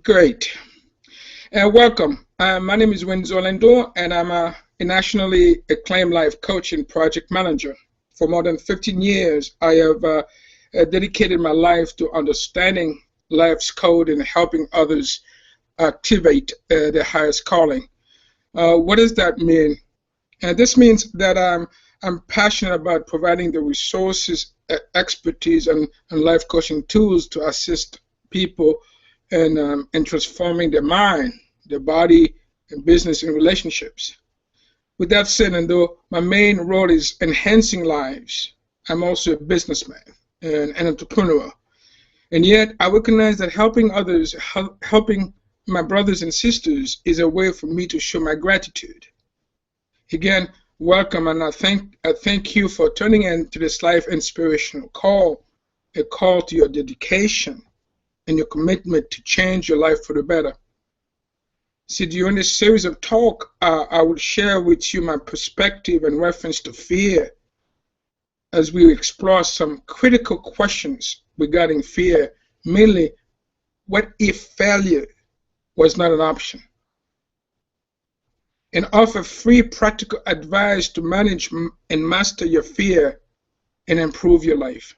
Great. Welcome. My name is Windsor Lendo, and I'm a nationally acclaimed life coach and project manager. For more than 15 years, I have dedicated my life to understanding life's code and helping others activate their highest calling. What does that mean? This means that I'm passionate about providing the resources, expertise, and life coaching tools to assist people in transforming their mind, their body, and business and relationships. With that said, and though my main role is enhancing lives, I'm also a businessman and an entrepreneur. And yet, I recognize that helping others, helping my brothers and sisters, is a way for me to show my gratitude. Again, welcome, and I thank you for tuning in to this life inspirational call, a call to your dedication and your commitment to change your life for the better. See, during this series of talk, I will share with you my perspective in reference to fear as we explore some critical questions regarding fear, mainly what if failure was not an option, and offer free practical advice to manage and master your fear and improve your life.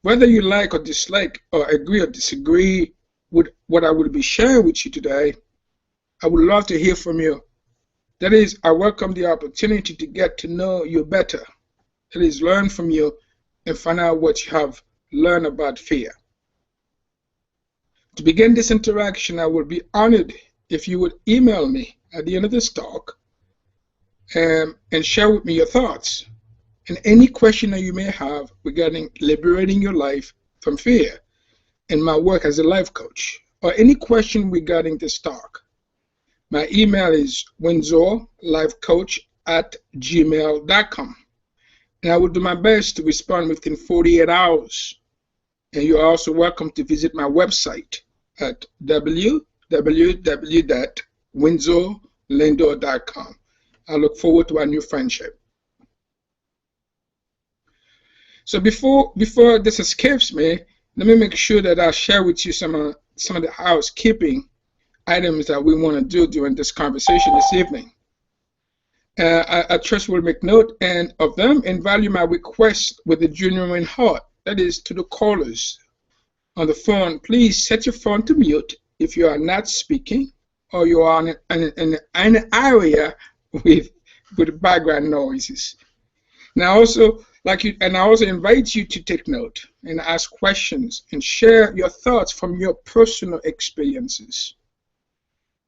Whether you like or dislike or agree or disagree with what I will be sharing with you today, I would love to hear from you. That is, I welcome the opportunity to get to know you better. That is, learn from you and find out what you have learned about fear. To begin this interaction, I would be honored if you would email me at the end of this talk and share with me your thoughts and any question that you may have regarding liberating your life from fear in my work as a life coach, or any question regarding this talk. My email is windsorlifecoach@gmail.com, and I will do my best to respond within 48 hours. And you're also welcome to visit my website at www.windsorlendo.com. I look forward to our new friendship. So before this escapes me, let me make sure that I share with you some of the housekeeping items that we want to do during this conversation this evening. I trust we'll make note of them and value my request with a genuine heart. That is, to the callers on the phone, please set your phone to mute if you are not speaking or you are in an area with background noises. Now, I also invite you to take note and ask questions and share your thoughts from your personal experiences.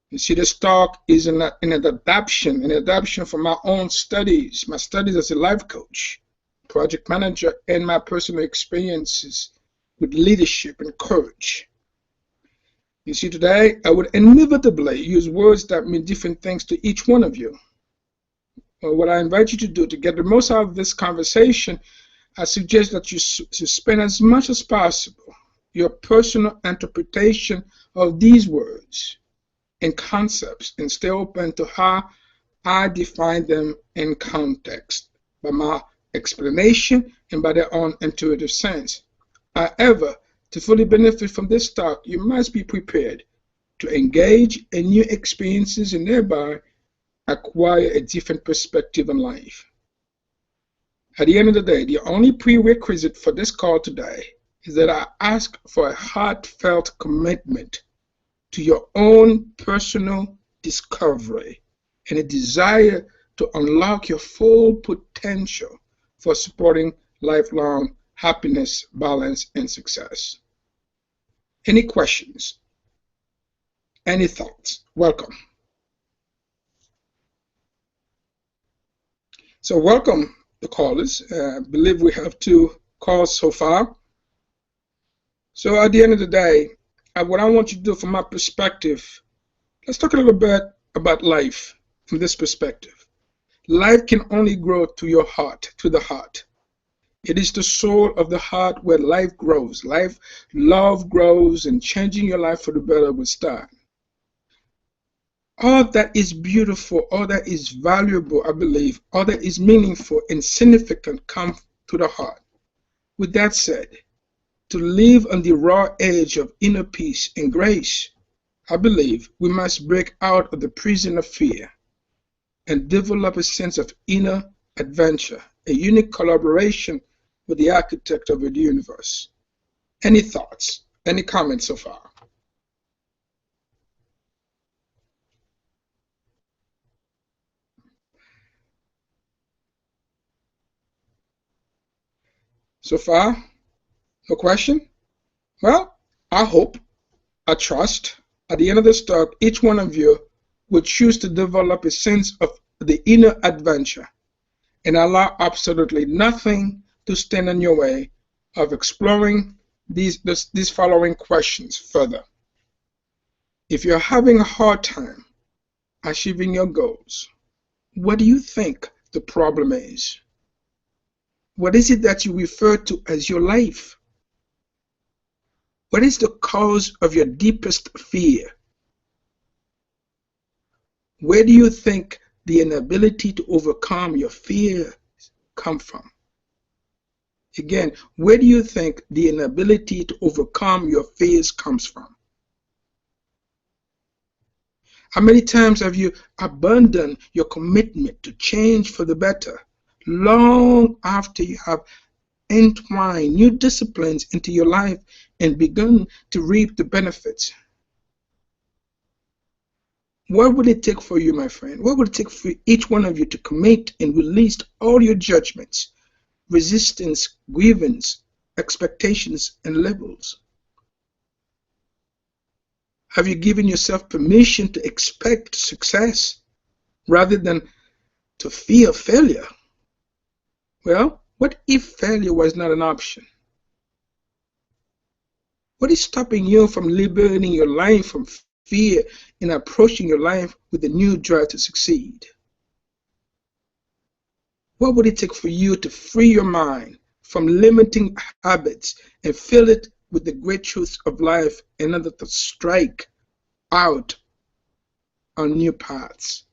You see, this talk is an adaptation from my own studies, my studies as a life coach, project manager, and my personal experiences with leadership and courage. You see, today I would inevitably use words that mean different things to each one of you. What I invite you to do to get the most out of this conversation, I suggest that you spend as much as possible your personal interpretation of these words and concepts and stay open to how I define them in context by my explanation and by their own intuitive sense. However, to fully benefit from this talk, you must be prepared to engage in new experiences and thereby acquire a different perspective on life. At the end of the day, the only prerequisite for this call today is that I ask for a heartfelt commitment to your own personal discovery and a desire to unlock your full potential for supporting lifelong happiness, balance, and success. Any questions? Any thoughts? Welcome. So welcome the callers. I believe we have 2 calls so far. So at the end of the day, what I want you to do from my perspective, let's talk a little bit about life from this perspective. Life can only grow through your heart, through the heart. It is the soul of the heart where life grows. Love grows, and changing your life for the better will start. All that is beautiful, all that is valuable, I believe, all that is meaningful and significant comes to the heart. With that said, To live on the raw edge of inner peace and grace, I believe we must break out of the prison of fear and develop a sense of inner adventure, a unique collaboration with the architect of the universe. Any thoughts? Any comments so far? So far, no question? Well, I hope, I trust, at the end of this talk, each one of you will choose to develop a sense of the inner adventure and allow absolutely nothing to stand in your way of exploring these following questions further. If you're having a hard time achieving your goals, what do you think the problem is? What is it that you refer to as your life? What is the cause of your deepest fear? Where do you think the inability to overcome your fear come from? Again, where do you think the inability to overcome your fears comes from? How many times have you abandoned your commitment to change for the better long after you have entwined new disciplines into your life and begun to reap the benefits? What would it take for you, my friend? What would it take for each one of you to commit and release all your judgments, resistance, grievance, expectations, and labels? Have you given yourself permission to expect success rather than to fear failure? Well, what if failure was not an option? What is stopping you from liberating your life from fear and approaching your life with a new drive to succeed? What would it take for you to free your mind from limiting habits and fill it with the great truths of life in order to strike out on new paths?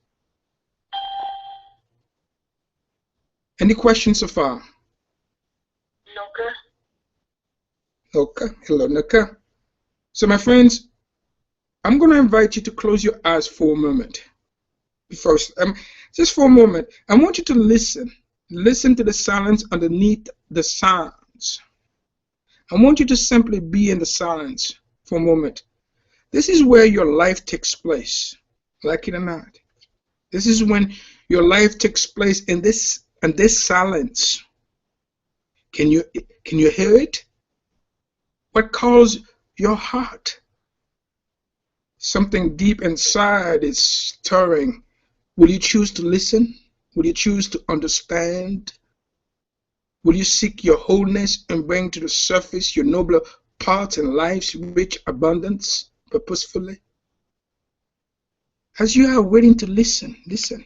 Any questions so far? Noka. Okay, hello, Naka. So, my friends, I'm going to invite you to close your eyes for a moment. Just for a moment, I want you to listen. Listen to the silence underneath the sounds. I want you to simply be in the silence for a moment. This is where your life takes place, like it or not. This is when your life takes place in this silence. Can you hear it? What calls your heart? Something deep inside is stirring. Will you choose to listen? Will you choose to understand? Will you seek your wholeness and bring to the surface your nobler parts and life's rich abundance purposefully? As you are waiting to listen, listen.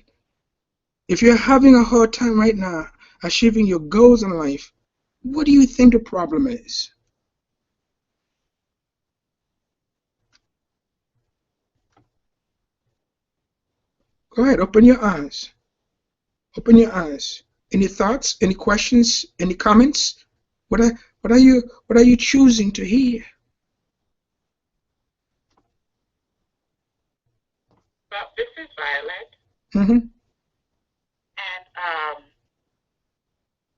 If you're having a hard time right now achieving your goals in life, what do you think the problem is? Go ahead, open your eyes. Open your eyes. Any thoughts? Any questions? Any comments? What are you choosing to hear? Well, this is Violet. Mm-hmm. And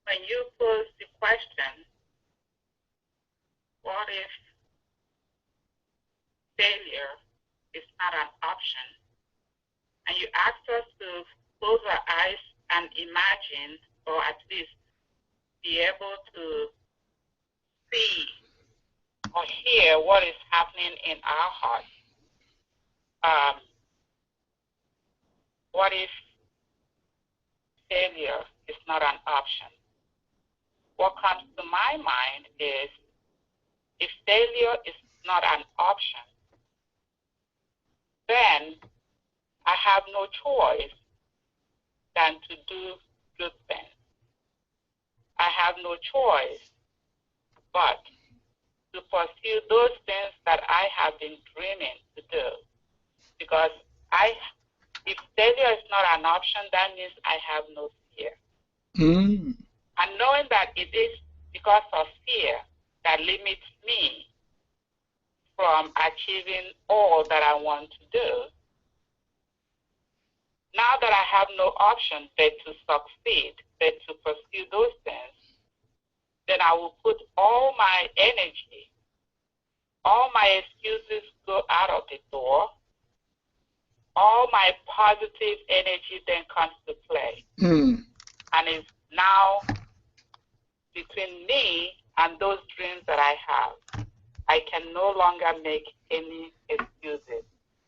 when you pose the question, what if failure is not an option? And you ask us to close our eyes and imagine, or at least be able to see or hear what is happening in our hearts. What if failure is not an option? What comes to my mind is, if failure is not an option, then I have no choice than to do good things. I have no choice but to pursue those things that I have been dreaming to do. Because if failure is not an option, that means I have no fear. Mm. And knowing that it is because of fear that limits me from achieving all that I want to do. Now that I have no option but to succeed, but to pursue those things, then I will put all my energy, all my excuses go out of the door, all my positive energy then comes to play. And it's now between me and those dreams that I have. I can no longer make any excuses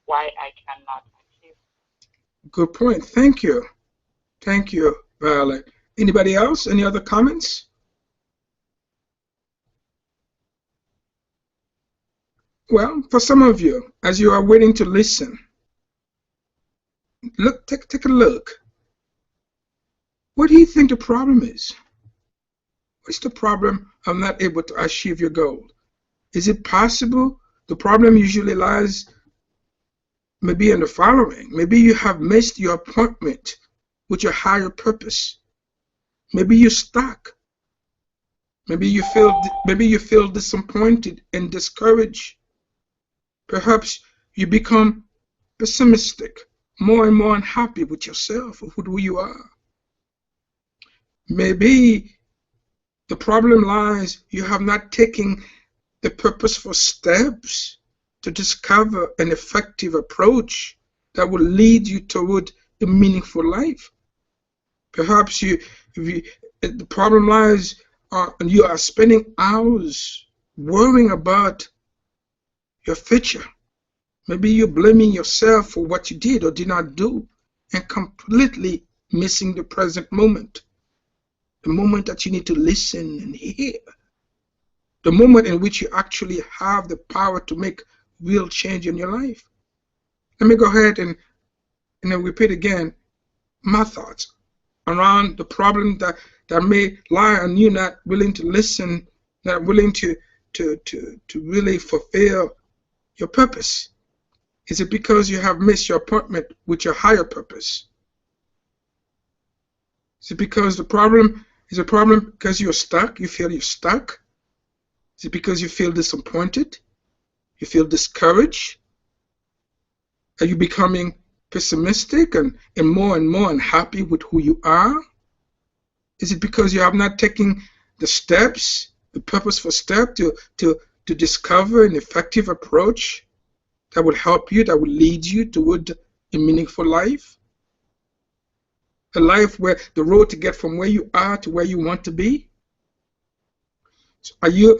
why I cannot achieve. Good point. Thank you. Thank you, Violet. Anybody else? Any other comments? Well, for some of you, as you are waiting to listen, take a look. What do you think the problem is? What's the problem of not able to achieve your goal? Is it possible the problem usually lies maybe in the following? Maybe you have missed your appointment with your higher purpose. Maybe you're stuck. Maybe you feel disappointed and discouraged. Perhaps you become pessimistic, more and more unhappy with yourself, with who you are. Maybe the problem lies you have not taken the purposeful steps to discover an effective approach that will lead you toward a meaningful life. Perhaps the problem lies you are spending hours worrying about your future. Maybe you're blaming yourself for what you did or did not do and completely missing the present moment. The moment that you need to listen and hear. The moment in which you actually have the power to make real change in your life. Let me go ahead and then repeat again my thoughts around the problem that may lie on you not willing to listen, not willing to really fulfill your purpose. Is it because you have missed your appointment with your higher purpose? Is it because the problem is a problem because you're stuck? You feel you're stuck? Is it because you feel disappointed? You feel discouraged? Are you becoming pessimistic and more unhappy with who you are? Is it because you have not taken the steps, the purposeful step to discover an effective approach that would help you, that would lead you toward a meaningful life? A life where the road to get from where you are to where you want to be? So you're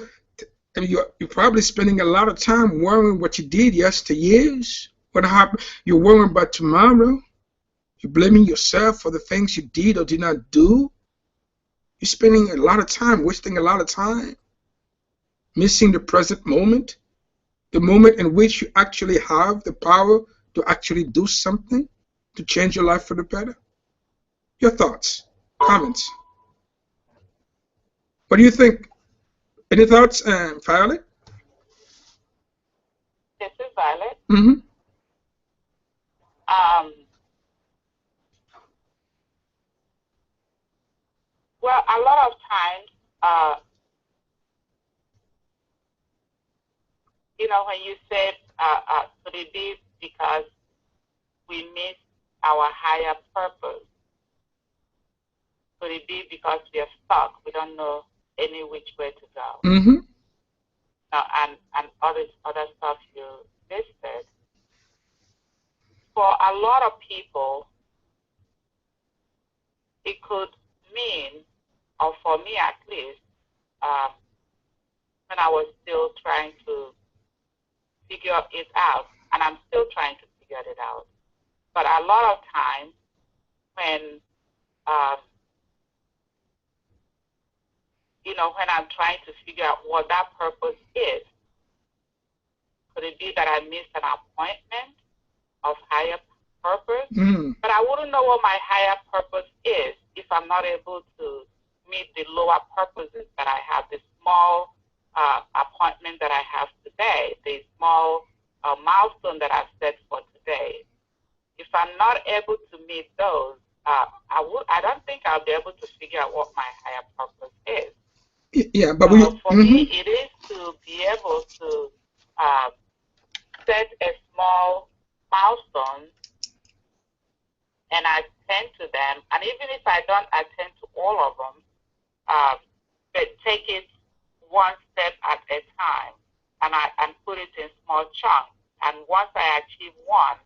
probably spending a lot of time worrying what you did yesteryears. What happened? You're worrying about tomorrow. You're blaming yourself for the things you did or did not do. You're spending a lot of time, wasting a lot of time, missing the present moment, the moment in which you actually have the power to actually do something to change your life for the better. Your thoughts, comments. What do you think? Any thoughts, Violet? This is Violet. Mm-hmm. Well, a lot of times, when you said could it be because we miss our higher purpose? Could it be because we are stuck? We don't know any which way to go. Mm-hmm. And other stuff you listed. For a lot of people, it could mean, or for me at least, when I was still trying to figure it out, and I'm still trying to figure it out. But a lot of times when when I'm trying to figure out what that purpose is, could it be that I missed an appointment of higher purpose? Mm. But I wouldn't know what my higher purpose is if I'm not able to meet the lower purposes that I have, the small appointment that I have today, the small milestone that I've set for today. If I'm not able to meet those, I don't think I'll be able to figure out what my higher purpose is. Yeah, but So for me, it is to be able to um, set a small milestone and attend to them. And even if I don't attend to all of them, but take it one step at a time, and put it in small chunks. And once I achieve one,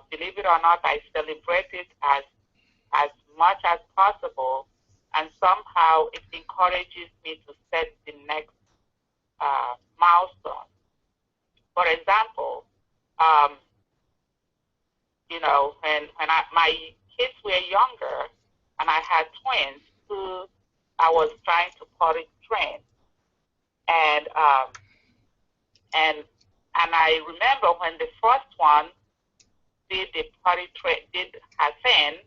believe it or not, I celebrate it as much as possible, and somehow it encourages me to set the next milestone. For example, um, when my kids were younger, and I had twins who I was trying to potty train, and and I remember when the first one did the potty train, did her thing,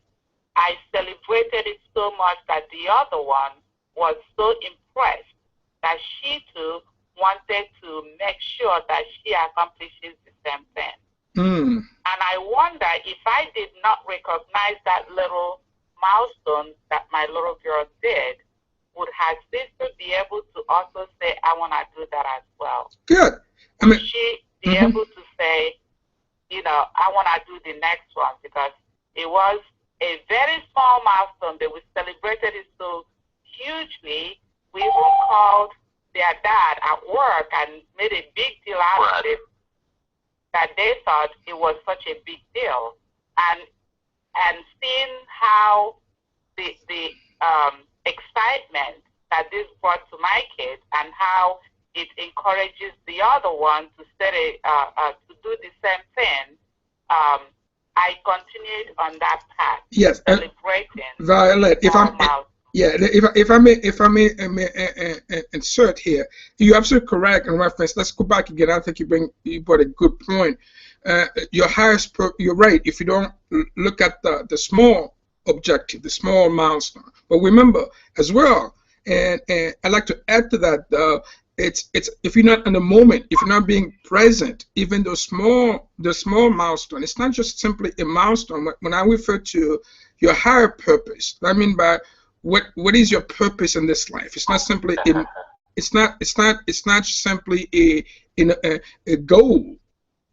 I celebrated it so much that the other one was so impressed that she too wanted to make sure that she accomplishes the same thing. And I wonder if I did not recognize that little milestone that my little girl did, would her sister be able to also say, I want to do that as well? Good. Would she be able to say, I want to do the next one? Because it was a very small milestone that we celebrated it so hugely. We even called their dad at work and made a big deal out of it, that they thought it was such a big deal. And seeing how the excitement that this brought to my kids, and how it encourages the other one to to do the same thing, I continued on that path. Yes, celebrating. Violet, if I may insert here, you're absolutely correct in reference. Let's go back again. I think you brought a good point. You're right. If you don't look at the small objective, the small milestone, but remember as well, and I'd like to add to that. It's if you're not in the moment, if you're not being present, even the small milestone, it's not just simply a milestone. When I refer to your higher purpose, I mean by what is your purpose in this life? It's not simply it's not simply a goal.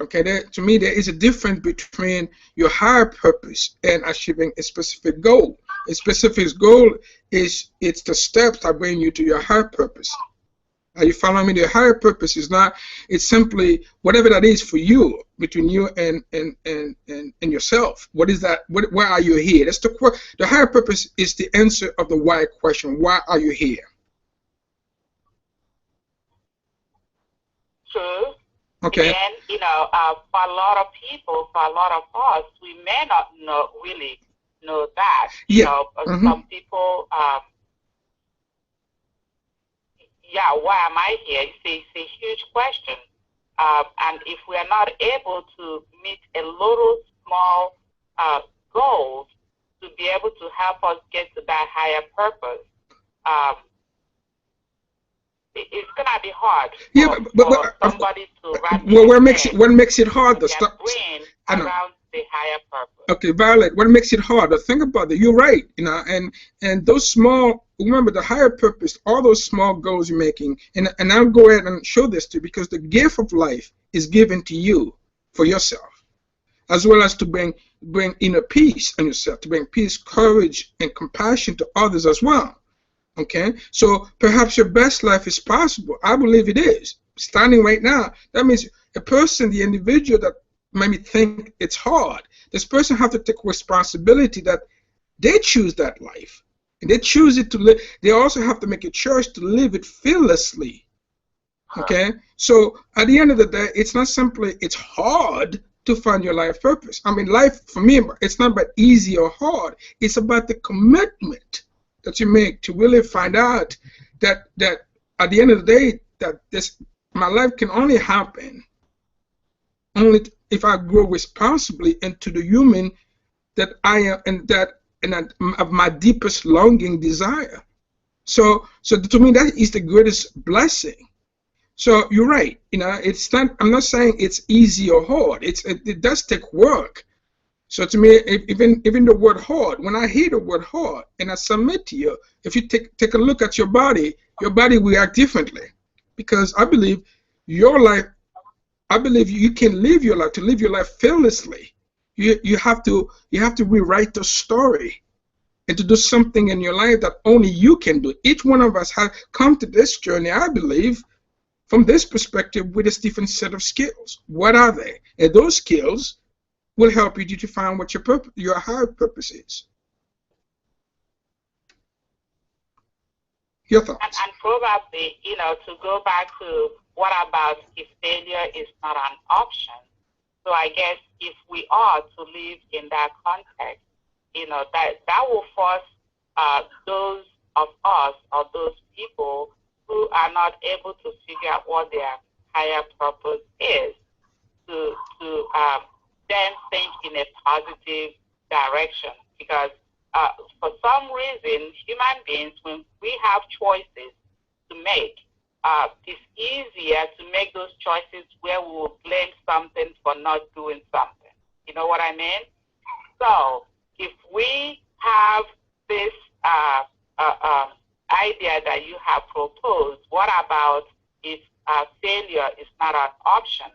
Okay, to me there is a difference between your higher purpose and achieving a specific goal. A specific goal it's the steps that bring you to your higher purpose. Are you following me? The higher purpose is not, it's simply whatever that is for you, between you and yourself. What is that? Why are you here? That's the higher purpose is the answer of the why question. Why are you here? True. Okay. And, for a lot of people, for a lot of us, we may not really know that. Some people, why am I here? It's a huge question. And if we are not able to meet a little small goals to be able to help us get to that higher purpose, it's going to be hard for somebody to wrap what makes it hard? brain around the higher purpose. Okay, Violet, what makes it hard? Think about it. You're right, and those small, remember the higher purpose, all those small goals you're making, and I'll go ahead and show this to you, because the gift of life is given to you for yourself, as well as to bring inner peace in yourself, to bring peace, courage, and compassion to others as well. Okay, so perhaps your best life is possible. I believe it is. Standing right now, that means a person, the individual that maybe think it's hard, this person have to take responsibility that they choose that life. And they choose it to live. They also have to make a choice to live it fearlessly. Okay? So at the end of the day, it's not simply, it's hard to find your life purpose. I mean, life, for me, it's not about easy or hard. It's about the commitment that you make to really find out that at the end of the day, that my life can only happen only if I grow responsibly into the human that I am, and of my deepest longing desire. So to me, that is the greatest blessing. So you're right. It's not. I'm not saying it's easy or hard. It does take work. So to me, even the word hard, when I hear the word hard, and I submit to you, if you take a look at your body, your body will react differently. Because I believe your life, I believe you can live your life. To live your life fearlessly, you have to rewrite the story and to do something in your life that only you can do. Each one of us has come to this journey, I believe, from this perspective with a different set of skills. What are they? And those skills will help you to define what your higher purpose is. Your thoughts? And probably, to go back to what about if failure is not an option? So I guess if we are to live in that context, that will force those of us or those people who are not able to figure out what their higher purpose is to then think in a positive direction. Because for some reason, human beings, when we have choices to make, it's easier to make those choices where we will blame something for not doing something. You know what I mean? So if we have this idea that you have proposed, what about if failure is not an option?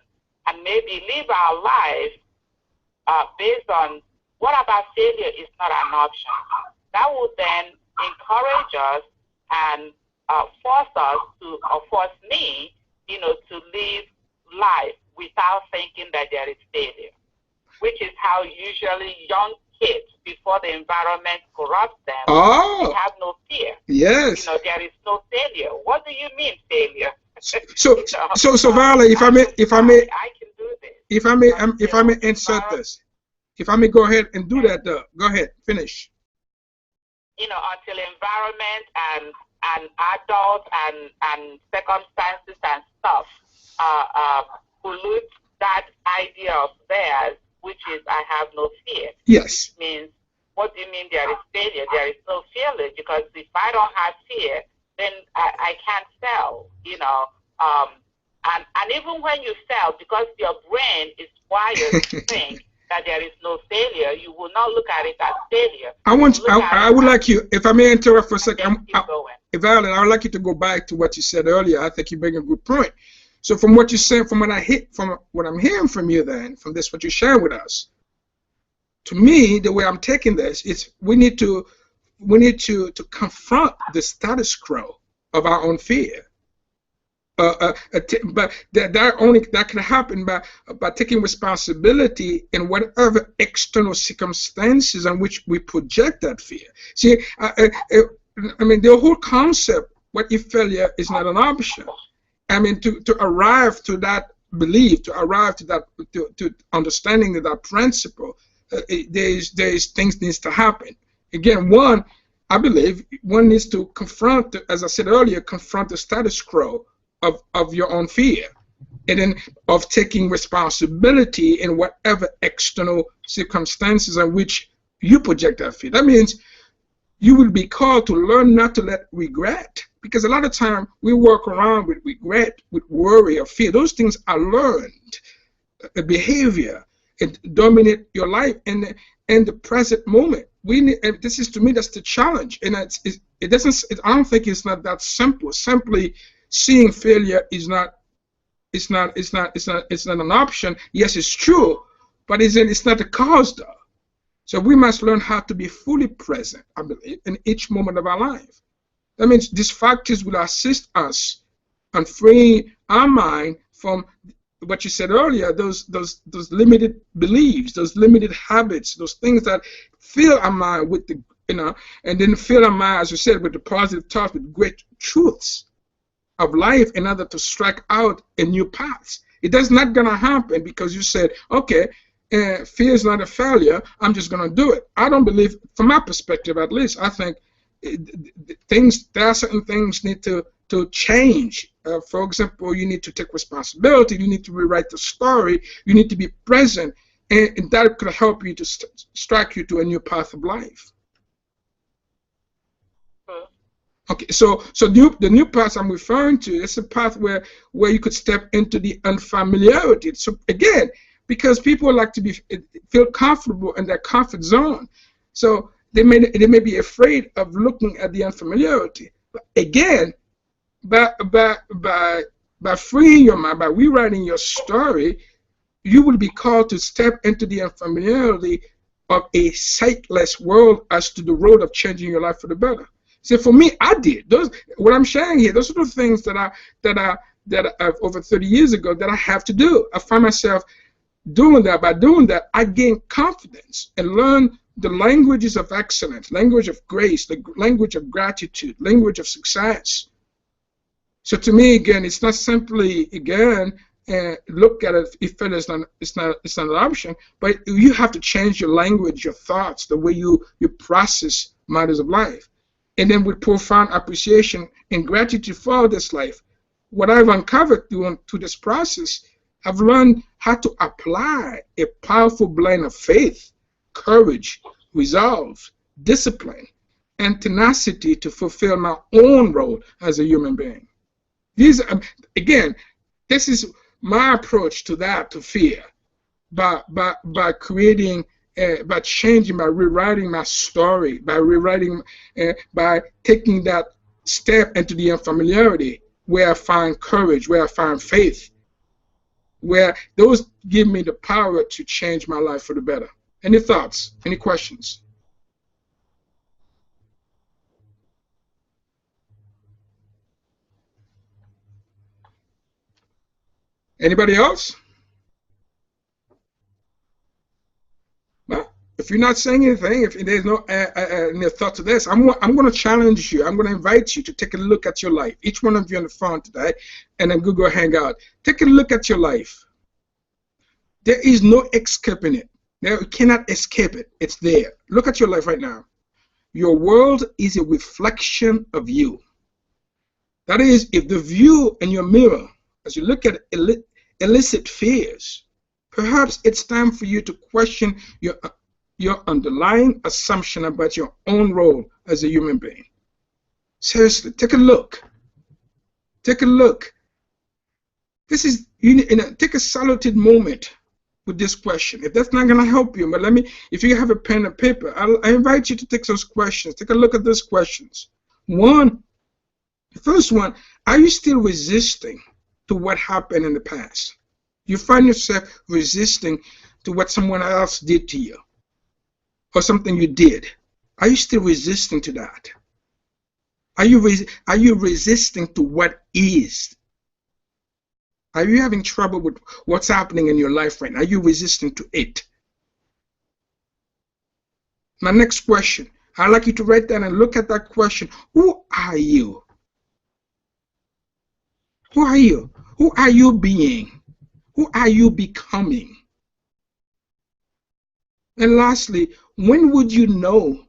And maybe live our life based on what about failure is not an option? That would then encourage us and force us to, or force me, to live life without thinking that there is failure, which is how usually young kids, before the environment corrupts them, they have no fear. Yes. There is no failure. What do you mean failure? So Viola, if I may, I can do this. If I may insert this, if I may go ahead and do that, go ahead, finish. Until environment and adults and circumstances and stuff pollute that idea of theirs, which is I have no fear. Yes. It means, what do you mean there is failure? There is no failure, because if I don't have fear, then I can't fail, and even when you fail, because your brain is wired to think that there is no failure, you will not look at it as failure. I would like you, if I may interrupt for a second, Violet, I would like you to go back to what you said earlier. I think you bring a good point. So from what you said, from what I'm hearing from you, then from this, what you share with us, to me, the way I'm taking this is we need to confront the status quo of our own fear. But that can happen by taking responsibility in whatever external circumstances on which we project that fear. See, I mean, the whole concept, what if failure is not an option? I mean, to arrive to that belief, to arrive to that to understanding that principle, there's things needs to happen. Again, one, I believe one needs to confront, as I said earlier, confront the status quo of your own fear, and then of taking responsibility in whatever external circumstances in which you project that fear. That means you will be called to learn not to let regret, because a lot of time we walk around with regret, with worry or fear. Those things are learned behavior. It dominates your life in the present moment. We need, and this is, to me, that's the challenge, and it doesn't. I don't think it's not that simple. Simply seeing failure is not. It's not an option. Yes, it's true, but it's not the cause, though. So we must learn how to be fully present, I believe, in each moment of our life. That means these factors will assist us in freeing our mind from what you said earlier, those limited beliefs, those limited habits, those things that fill our mind with the, and then fill our mind, as you said, with the positive thoughts, with great truths of life in order to strike out a new path. It is not going to happen because you said, okay, fear is not a failure, I'm just going to do it. I don't believe, from my perspective at least, I think there are certain things need to change. For example, you need to take responsibility, you need to rewrite the story, you need to be present, and that could help you to strike you to a new path of life. Okay, so the new path I'm referring to is a path where you could step into the unfamiliarity. So again, because people like to feel comfortable in their comfort zone, so they may be afraid of looking at the unfamiliarity. But again, by freeing your mind, by rewriting your story, you will be called to step into the unfamiliarity of a sightless world as to the road of changing your life for the better. See, for me, I did those. What I'm sharing here, those are the things that over 30 years ago that I have to do. I find myself doing that. By doing that, I gain confidence and learn the languages of excellence, language of grace, the language of gratitude, language of success. So to me, again, it's not simply, again, look at it if it is not, it's not an option, but you have to change your language, your thoughts, the way you process matters of life. And then with profound appreciation and gratitude for this life, what I've uncovered through this process, I've learned how to apply a powerful blend of faith, courage, resolve, discipline, and tenacity to fulfill my own role as a human being. These, again, this is my approach to that, to fear, by creating, by changing, by rewriting my story, by taking that step into the unfamiliarity, where I find courage, where I find faith, where those give me the power to change my life for the better. Any thoughts? Any questions? Anybody else? Well, if you're not saying anything, if there's no thought to this, I'm going to challenge you. I'm going to invite you to take a look at your life. Each one of you on the phone today, and then Google Hangout. Take a look at your life. There is no escaping it. You cannot escape it. It's there. Look at your life right now. Your world is a reflection of you. That is, if the view in your mirror, as you look at illicit fears, perhaps it's time for you to question your underlying assumption about your own role as a human being. Seriously, take a look. Take a look. This is, take a solitude moment with this question. If that's not going to help you, but if you have a pen and paper, I invite you to take those questions. Take a look at those questions. The first one, are you still resisting to what happened in the past? You find yourself resisting to what someone else did to you, or something you did. Are you still resisting to that? Are you resisting to what is? Are you having trouble with what's happening in your life right now? Are you resisting to it? My next question, I'd like you to write down and look at that question. Who are you? Who are you? Who are you being? Who are you becoming? And lastly, when would you know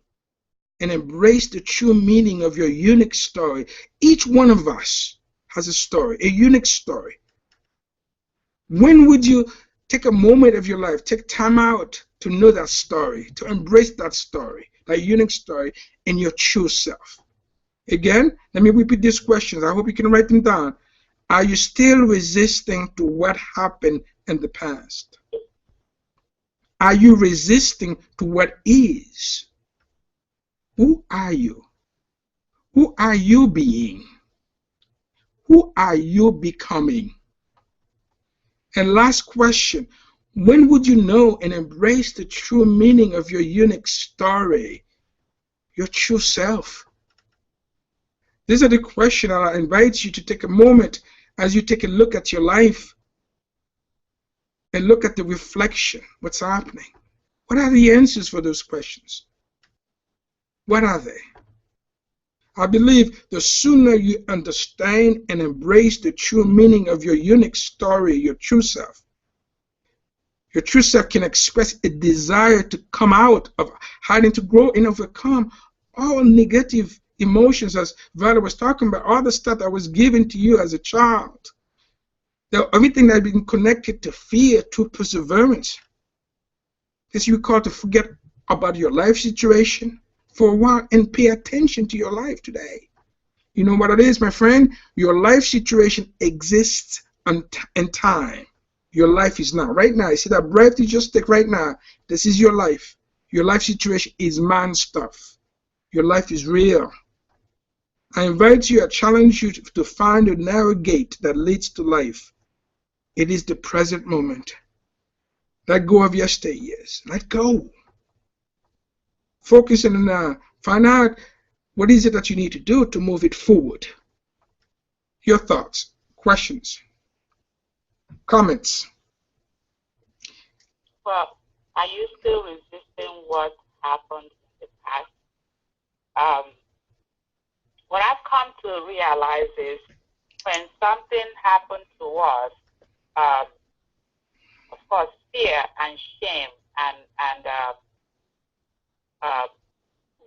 and embrace the true meaning of your unique story? Each one of us has a story, a unique story. When would you take a moment of your life, take time out to know that story, to embrace that story, that unique story in your true self? Again, let me repeat these questions. I hope you can write them down. Are you still resisting to what happened in the past? Are you resisting to what is? Who are you? Who are you being? Who are you becoming? And last question, when would you know and embrace the true meaning of your unique story, your true self? These are the questions that I invite you to take a moment as you take a look at your life and look at the reflection, what's happening. What are the answers for those questions? What are they? I believe the sooner you understand and embrace the true meaning of your unique story, your true self can express a desire to come out of hiding, to grow and overcome all negative emotions, as Valerie was talking about, all the stuff that was given to you as a child. Everything that had been connected to fear, to perseverance. This you call to forget about your life situation for a while and pay attention to your life today. You know what it is, my friend? Your life situation exists in time. Your life is now. Right now, you see that breath you just take right now? This is your life. Your life situation is man stuff. Your life is real. I invite you, I challenge you to find a narrow gate that leads to life. It is the present moment. Let go of yesteryears. Let go. Focus on the now. Find out what is it that you need to do to move it forward. Your thoughts, questions, comments. Well, are you still resisting what happened in the past? What I've come to realize is when something happened to us, of course, fear and shame and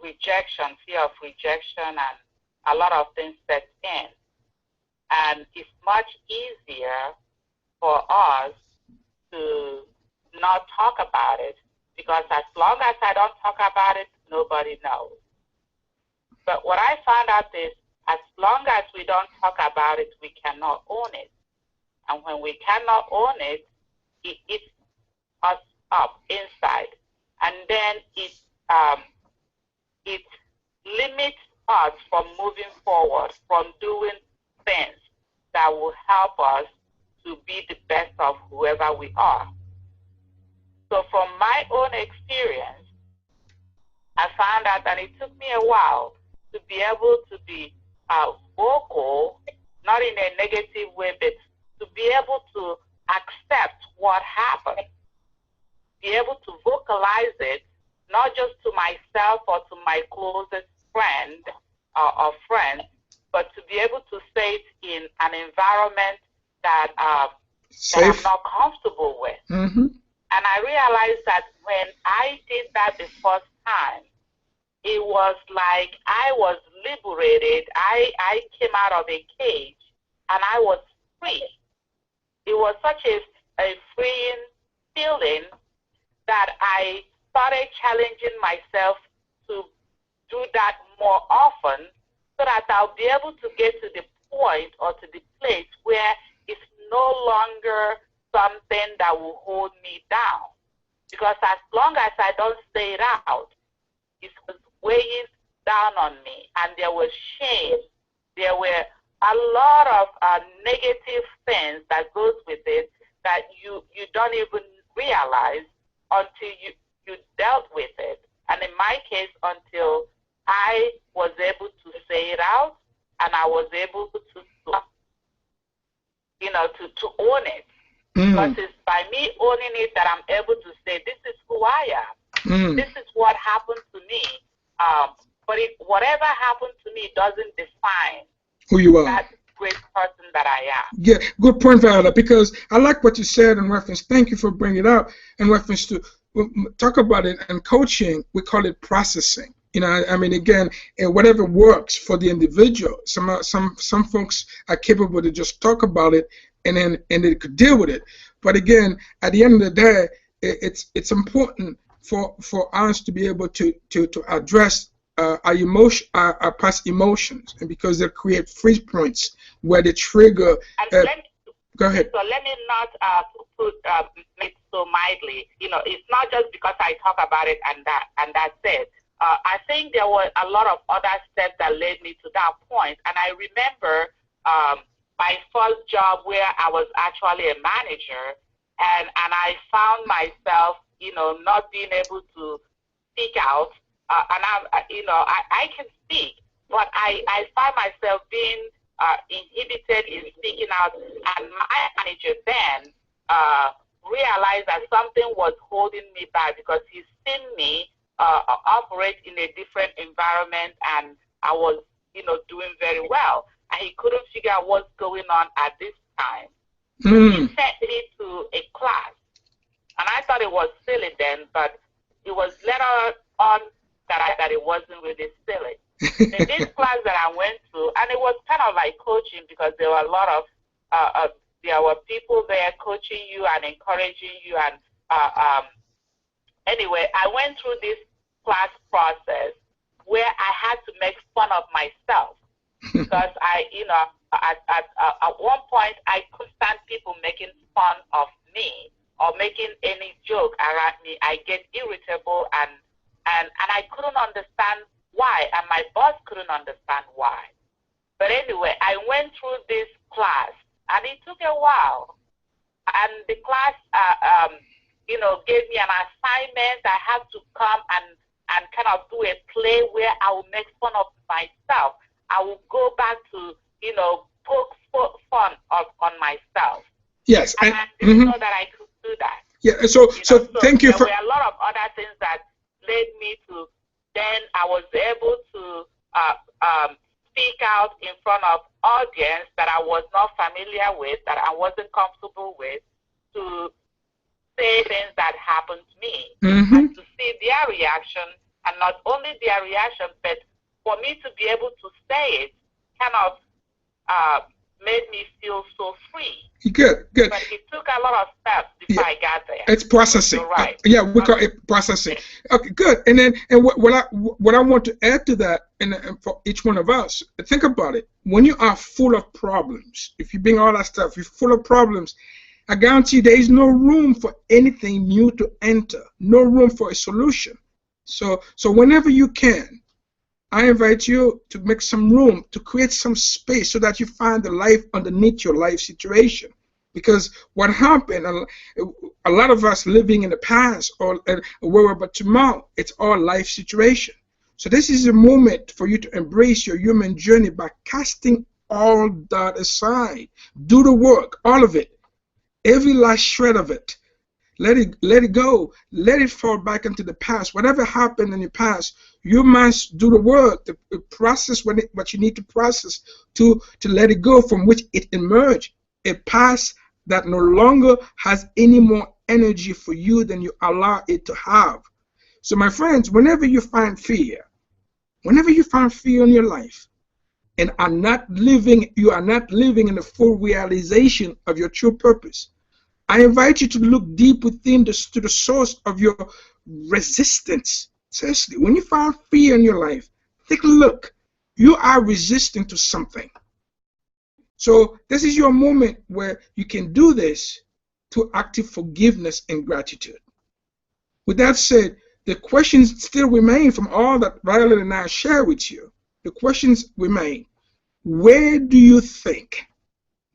rejection, fear of rejection, and a lot of things set in. And it's much easier for us to not talk about it, because as long as I don't talk about it, nobody knows. But what I found out is as long as we don't talk about it, we cannot own it. And when we cannot own it, it eats us up inside. And then it limits us from moving forward, from doing things that will help us to be the best of whoever we are. So from my own experience, I found out that it took me a while to be able to be vocal, not in a negative way, but to be able to accept what happened, be able to vocalize it, not just to myself or to my closest friend or friend, but to be able to say it in an environment that, that I'm not comfortable with. Mm-hmm. And I realized that when I did that the first time, it was like I was liberated. I came out of a cage and I was free. It was such a freeing feeling that I started challenging myself to do that more often so that I'll be able to get to the point or to the place where it's no longer something that will hold me down. Because as long as I don't say it out, it was weighing down on me, and there was shame. There were a lot of negative things that goes with it that you don't even realize until you dealt with it. And in my case, until I was able to say it out and I was able to own it. Because it's by me owning it that I'm able to say, this is who I am. This is what happened to me. But whatever happened to me doesn't define who you are. That great person that I am. Yeah, good point, Viola, because I like what you said in reference, thank you for bringing it up, in reference to talk about it in coaching, we call it processing. You know, I mean, again, whatever works for the individual. Some folks are capable to just talk about it and they could deal with it. But again, at the end of the day, it's important for us to be able to address our past emotions, and because they create freeze points where they trigger. Go ahead. So let me not put it so mildly. You know, it's not just because I talk about it and that's it. I think there were a lot of other steps that led me to that point. And I remember my first job where I was actually a manager, and I found myself, not being able to speak out. And I can speak, but I find myself being inhibited in speaking out. And my manager then realized that something was holding me back, because he's seen me operate in a different environment, and I was, doing very well. And he couldn't figure out what's going on at this time. So he sent me to a class. And I thought it was silly then, but it was later on that it wasn't really silly. In this class that I went to, and it was kind of like coaching, because there were a lot of, there were people there coaching you and encouraging you. And anyway, I went through this class process where I had to make fun of myself. Because at one point I couldn't stand people making fun of me or making any joke around me. I get irritable and I couldn't understand why, and my boss couldn't understand why. But anyway, I went through this class, and it took a while. And the class, gave me an assignment. I had to come and kind of do a play where I will make fun of myself. I will go back to, poke fun on myself. Yes. And I didn't know that I could do that. Yeah. So thank you for. There were a lot of other things that led me to. Then I was able to speak out in front of audience that I was not familiar with, that I wasn't comfortable with, to say things that happened to me, and to see their reaction, and not only their reaction, but for me to be able to say it kind of made me feel so free. Good. But it took a lot of steps before I got there. It's processing. Right. We call it processing. Okay, good. And then, what I want to add to that, and for each one of us, think about it. When you are full of problems, if you bring all that stuff, you're full of problems, I guarantee there is no room for anything new to enter, no room for a solution. So whenever you can, I invite you to make some room, to create some space so that you find the life underneath your life situation. Because what happened, a lot of us living in the past or where but tomorrow, it's all life situation. So this is a moment for you to embrace your human journey by casting all that aside. Do the work, all of it, every last shred of it. Let it go. Let it fall back into the past. Whatever happened in the past, you must do the work, the process what you need to process to let it go, from which it emerged. A past that no longer has any more energy for you than you allow it to have. So my friends, whenever you find fear in your life, and you are not living in the full realization of your true purpose, I invite you to look deep within to the source of your resistance. Seriously, when you find fear in your life, take a look. You are resisting to something. So this is your moment where you can do this to active forgiveness and gratitude. With that said, the questions still remain from all that Violet and I share with you. The questions remain. Where do you think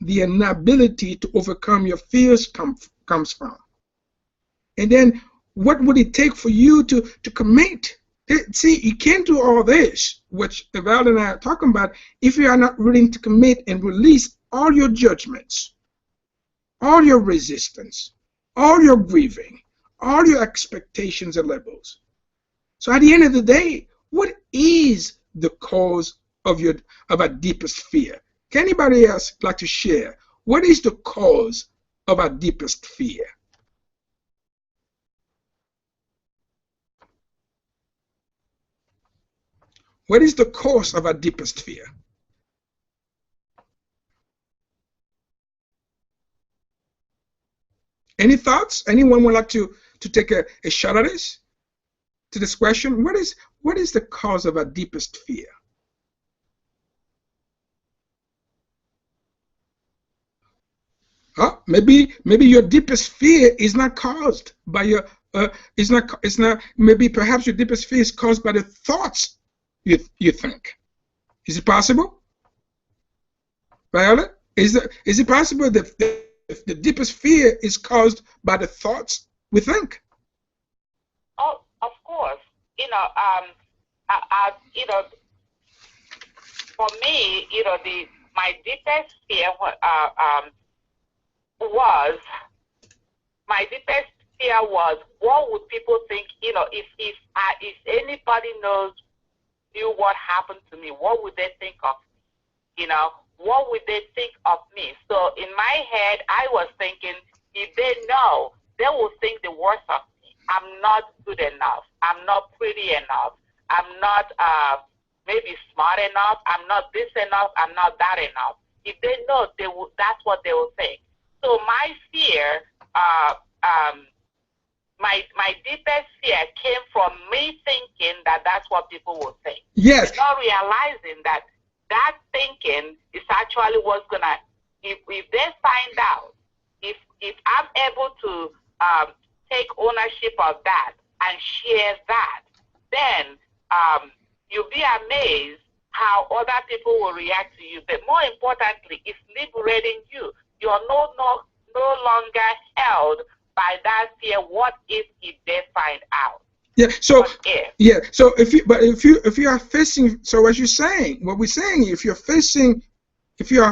the inability to overcome your fears comes from? And then what would it take for you to commit? See, you can't do all this, which Violet and I are talking about, if you are not willing to commit and release all your judgments, all your resistance, all your grieving, all your expectations and labels. So at the end of the day, what is the cause of our deepest fear? Can anybody else like to share? What is the cause of our deepest fear? What is the cause of our deepest fear? Any thoughts? Anyone would like to take a shot at this? To this question? What is the cause of our deepest fear? Maybe your deepest fear is not caused by your maybe perhaps your deepest fear is caused by the thoughts you think. Is it possible? Violet, is it possible that the deepest fear is caused by the thoughts we think? Oh, of course. For me, my deepest fear was what would people think, if anybody knew what happened to me, what would they think of me? What would they think of me? So in my head, I was thinking, if they know, they will think the worst of me. I'm not good enough. I'm not pretty enough. I'm not maybe smart enough. I'm not this enough. I'm not that enough. If they know, that's what they will think. So my fear, my deepest fear came from me thinking that that's what people will think. Yes. And not realizing that thinking is actually what's gonna, if they find out, if I'm able to take ownership of that and share that, then you'll be amazed how other people will react to you, but more importantly, it's liberating you. You are no longer held by that fear. What if they find out? Yeah. So So if you are facing, so what you're saying, what we're saying, if you are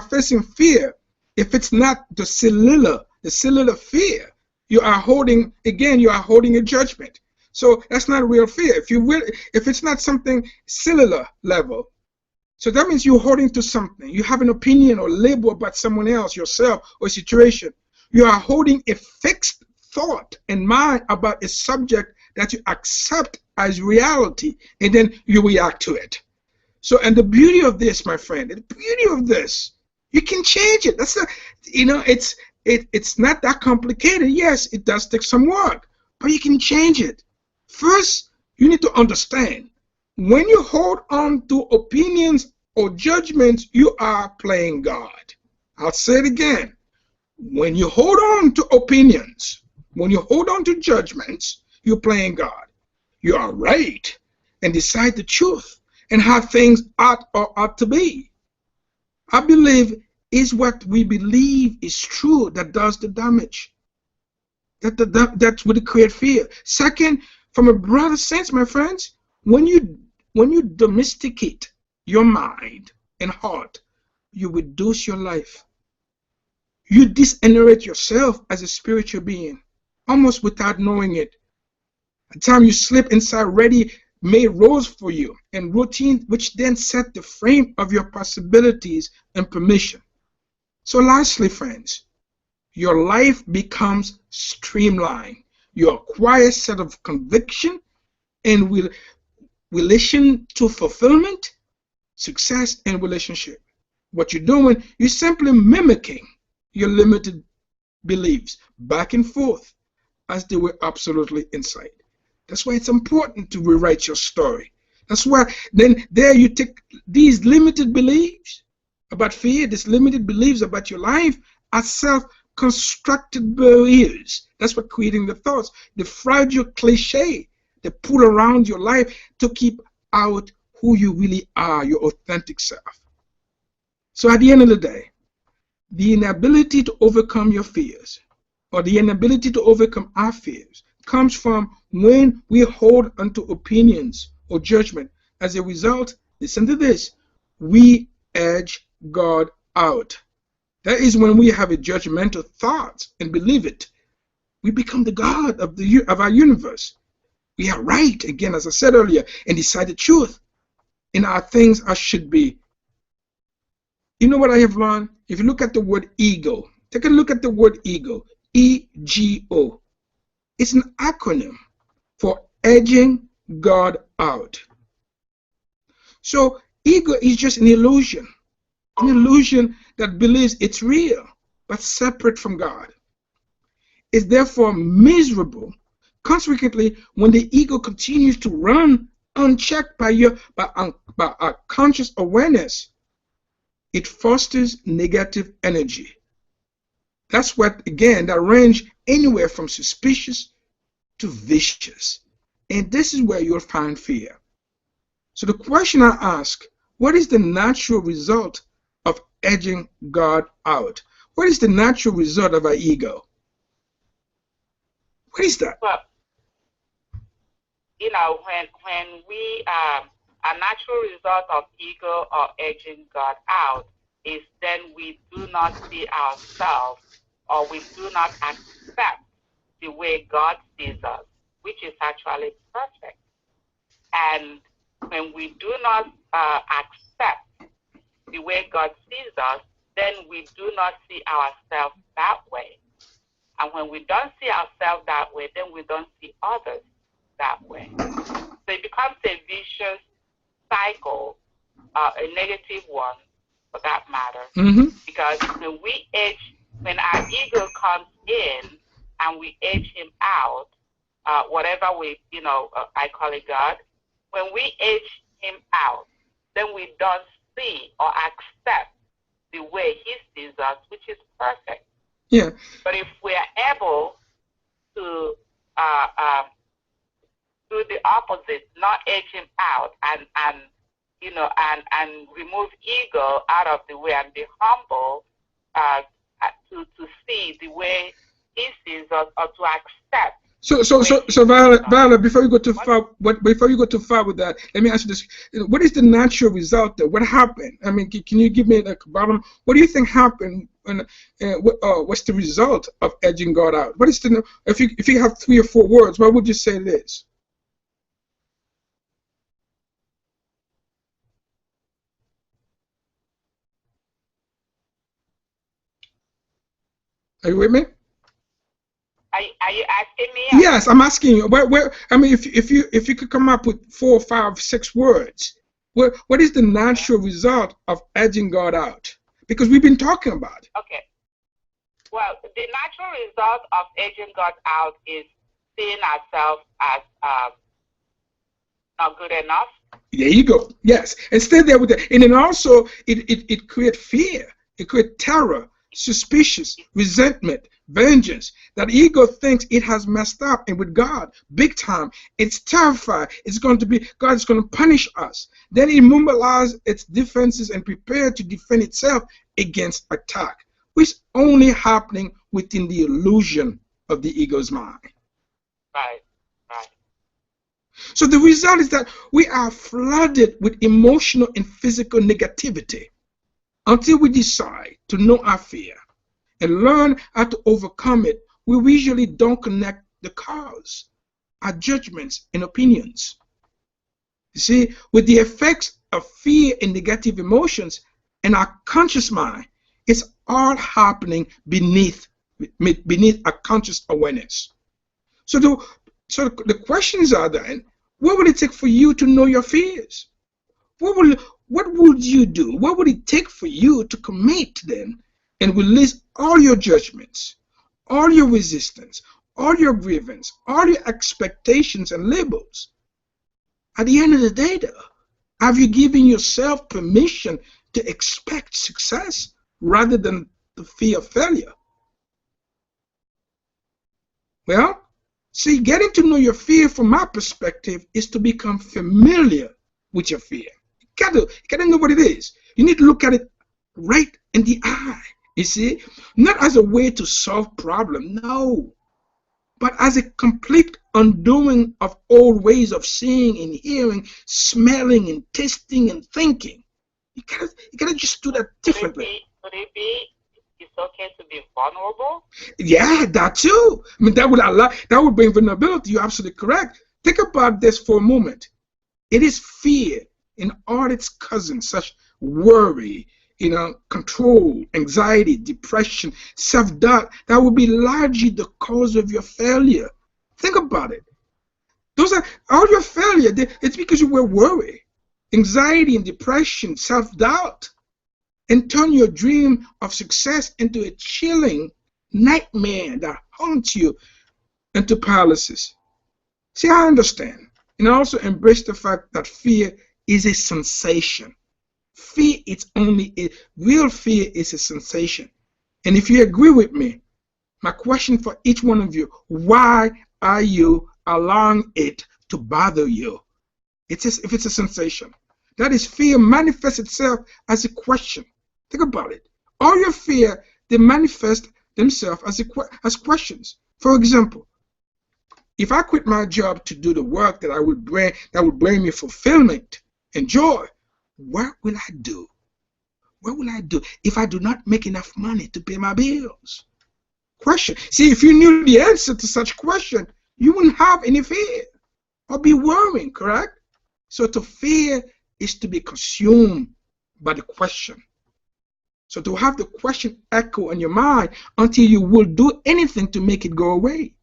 facing fear, if it's not the cellular fear, you are holding a judgment. So that's not real fear. If it's not something cellular level, so that means you're holding to something. You have an opinion or label about someone else, yourself, or situation. You are holding a fixed thought in mind about a subject that you accept as reality, and then you react to it. So, and the beauty of this, my friend, you can change it. It's not that complicated. Yes, it does take some work, but you can change it. First, you need to understand, when you hold on to opinions or judgments, you are playing God. I'll say it again. When you hold on to opinions, when you hold on to judgments, you're playing God. You are right and decide the truth and how things ought to be. I believe is what we believe is true that does the damage. That's what create fear. Second, from a broader sense, my friends, when you domesticate your mind and heart, you reduce your life. You disintegrate yourself as a spiritual being, almost without knowing it. At the time you slip inside ready-made roles for you and routine, which then set the frame of your possibilities and permission. So lastly, friends, your life becomes streamlined. You acquire a set of conviction and relation to fulfillment, success, and relationship. What you're doing, you're simply mimicking your limited beliefs back and forth as they were absolutely inside. That's why it's important to rewrite your story. That's why then there you take these limited beliefs about fear, these limited beliefs about your life as self-constructed barriers. That's what creating the thoughts, the fragile cliche they put around your life to keep out who you really are, your authentic self. So at the end of the day, the inability to overcome your fears, or the inability to overcome our fears, comes from when we hold onto opinions or judgment. As a result, listen to this, we edge God out. That is when we have a judgmental thought and believe it. We become the God of our universe. We are right, again, as I said earlier, and decide the truth in our things as should be. You know what I have learned? If you look at the word ego, take a look at the word ego, E-G-O. It's an acronym for edging God out. So ego is just an illusion that believes it's real, but separate from God. It's therefore miserable. Consequently, when the ego continues to run unchecked by our conscious awareness, it fosters negative energy. That's what, again, that range anywhere from suspicious to vicious. And this is where you'll find fear. So the question I ask, what is the natural result of edging God out? What is the natural result of our ego? What is that? Well, when we a natural result of ego or edging God out is then we do not see ourselves, or we do not accept the way God sees us, which is actually perfect. And when we do not accept the way God sees us, then we do not see ourselves that way. And when we don't see ourselves that way, then we don't see others that way. So it becomes a vicious cycle, a negative one for that matter. Mm-hmm. Because when our ego comes in and we edge him out, whatever I call it God, when we edge him out, then we don't see or accept the way he sees us, which is perfect. Yeah. But if we are able to do the opposite, not edge him out and and remove ego out of the way and be humble to see the way he sees us, or to accept. So, Violet, before you go too far, with that, let me ask you this: what is the natural result there? What happened? I mean, can you give me like bottom? What do you think happened? When, what's the result of edging God out? What is the if you have 3 or 4 words, what would you say it is? Are you with me? Are you asking me? Yes, I'm asking you. I mean, if you could come up with 4, 5, 6 words, what is the natural result of edging God out? Because we've been talking about it. Okay. Well, the natural result of edging God out is seeing ourselves as not good enough. There you go. Yes, and stay there with it. And then also, it creates fear. It creates terror, suspicious, resentment, vengeance. That ego thinks it has messed up, and with God, big time, it's terrified. It's going to be, God is going to punish us. Then it mobilizes its defenses and prepares to defend itself against attack, which is only happening within the illusion of the ego's mind. Right. So the result is that we are flooded with emotional and physical negativity until we decide to know our fear and learn how to overcome it. We usually don't connect the cause, our judgments and opinions. You see, with the effects of fear and negative emotions in our conscious mind, it's all happening beneath our conscious awareness. So the questions are then, what would it take for you to know your fears? What would you do? What would it take for you to commit then and release all your judgments, all your resistance, all your grievance, all your expectations and labels? At the end of the day, though, have you given yourself permission to expect success rather than the fear of failure? Well, see, getting to know your fear from my perspective is to become familiar with your fear. You gotta know what it is. You need to look at it right in the eye. You see, not as a way to solve problem, no, but as a complete undoing of old ways of seeing and hearing, smelling and tasting and thinking. You gotta just do that differently. Could it be it's okay to be vulnerable? Yeah, that too. I mean, that would bring vulnerability. You're absolutely correct. Think about this for a moment. It is fear in all its cousins, such worry, control, anxiety, depression, self-doubt, that would be largely the cause of your failure. Think about it. Those are all your failure. It's because you were worried, anxiety and depression, self-doubt, and turn your dream of success into a chilling nightmare that haunts you into paralysis. See, I understand. And I also embrace the fact that fear is a sensation. Fear, real fear is a sensation. And if you agree with me, my question for each one of you, why are you allowing it to bother you? If it's a sensation. That is, fear manifests itself as a question. Think about it. All your fear, they manifest themselves as questions. For example, if I quit my job to do the work that would bring me fulfillment and joy, what will I do? What will I do if I do not make enough money to pay my bills? Question. See, if you knew the answer to such question, you wouldn't have any fear or be worrying, correct? So to fear is to be consumed by the question. So to have the question echo in your mind until you will do anything to make it go away.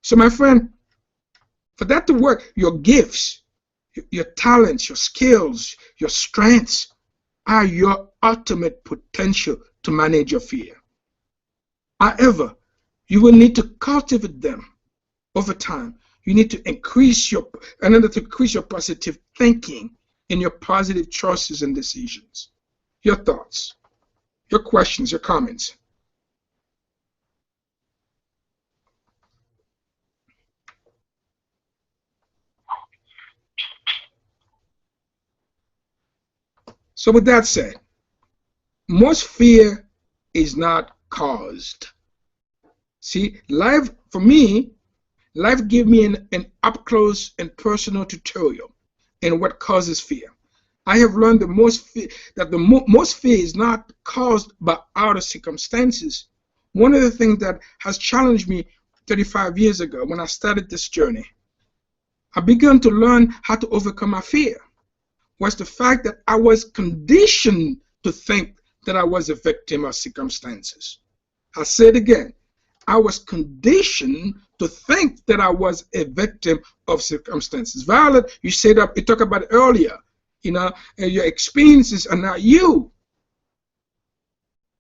So my friend, for that to work, your gifts, your talents, your skills, your strengths are your ultimate potential to manage your fear. However, you will need to cultivate them over time. You need to increase in order to increase your positive thinking and your positive choices and decisions. Your thoughts, your questions, your comments. So with that said, most fear is not caused. See, life, for me, life gave me an up-close and personal tutorial in what causes fear. I have learned the most fear is not caused by outer circumstances. One of the things that has challenged me 35 years ago when I started this journey, I began to learn how to overcome my fear, was the fact that I was conditioned to think that I was a victim of circumstances. I'll say it again. I was conditioned to think that I was a victim of circumstances. Violet, you said that, you talked about it earlier, your experiences are not you.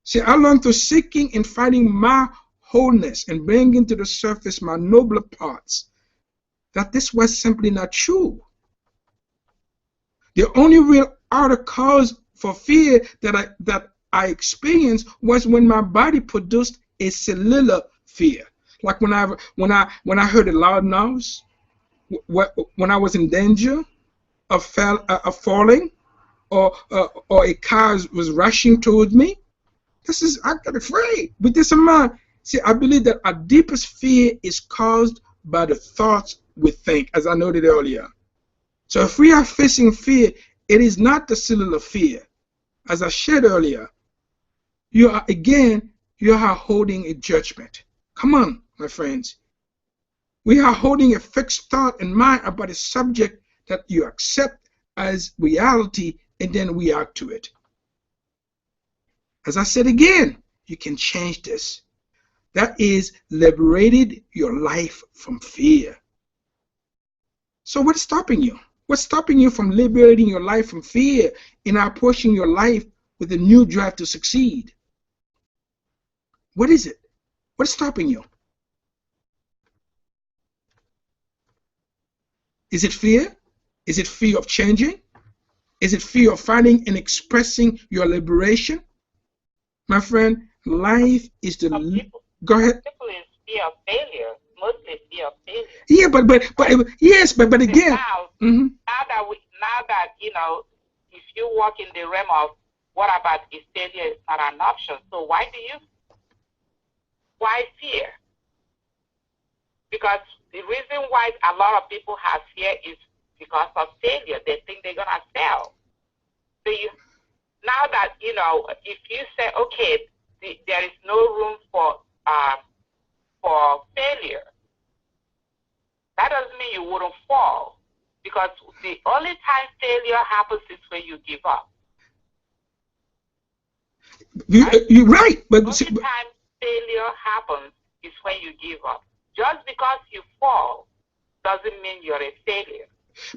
See, I learned through seeking and finding my wholeness and bringing to the surface my nobler parts that this was simply not true. The only real outer cause for fear that I experienced was when my body produced a cellular fear. Like when I heard a loud noise, when I was in danger of falling, or a car was rushing towards me. I got afraid. With this in mind, see, I believe that our deepest fear is caused by the thoughts we think, as I noted earlier. So if we are facing fear, it is not the cellular fear. As I shared earlier, you are holding a judgment. Come on, my friends. We are holding a fixed thought in mind about a subject that you accept as reality and then react to it. As I said again, you can change this. That is, liberated your life from fear. So what's stopping you? What's stopping you from liberating your life from fear and approaching your life with a new drive to succeed? What is it? What's stopping you? Is it fear? Is it fear of changing? Is it fear of finding and expressing your liberation? My friend, life is the... Go ahead. People is fear of failure, mostly fear of failure. Yeah, but again... Now that, if you walk in the realm of what about if failure is not an option, so why fear? Because the reason why a lot of people have fear is because of failure. They think they're gonna fail. So now that if you say, okay, there is no room for failure, that doesn't mean you wouldn't fall. Because the only time failure happens is when you give up. You're right, but the only time failure happens is when you give up. Just because you fall doesn't mean you're a failure.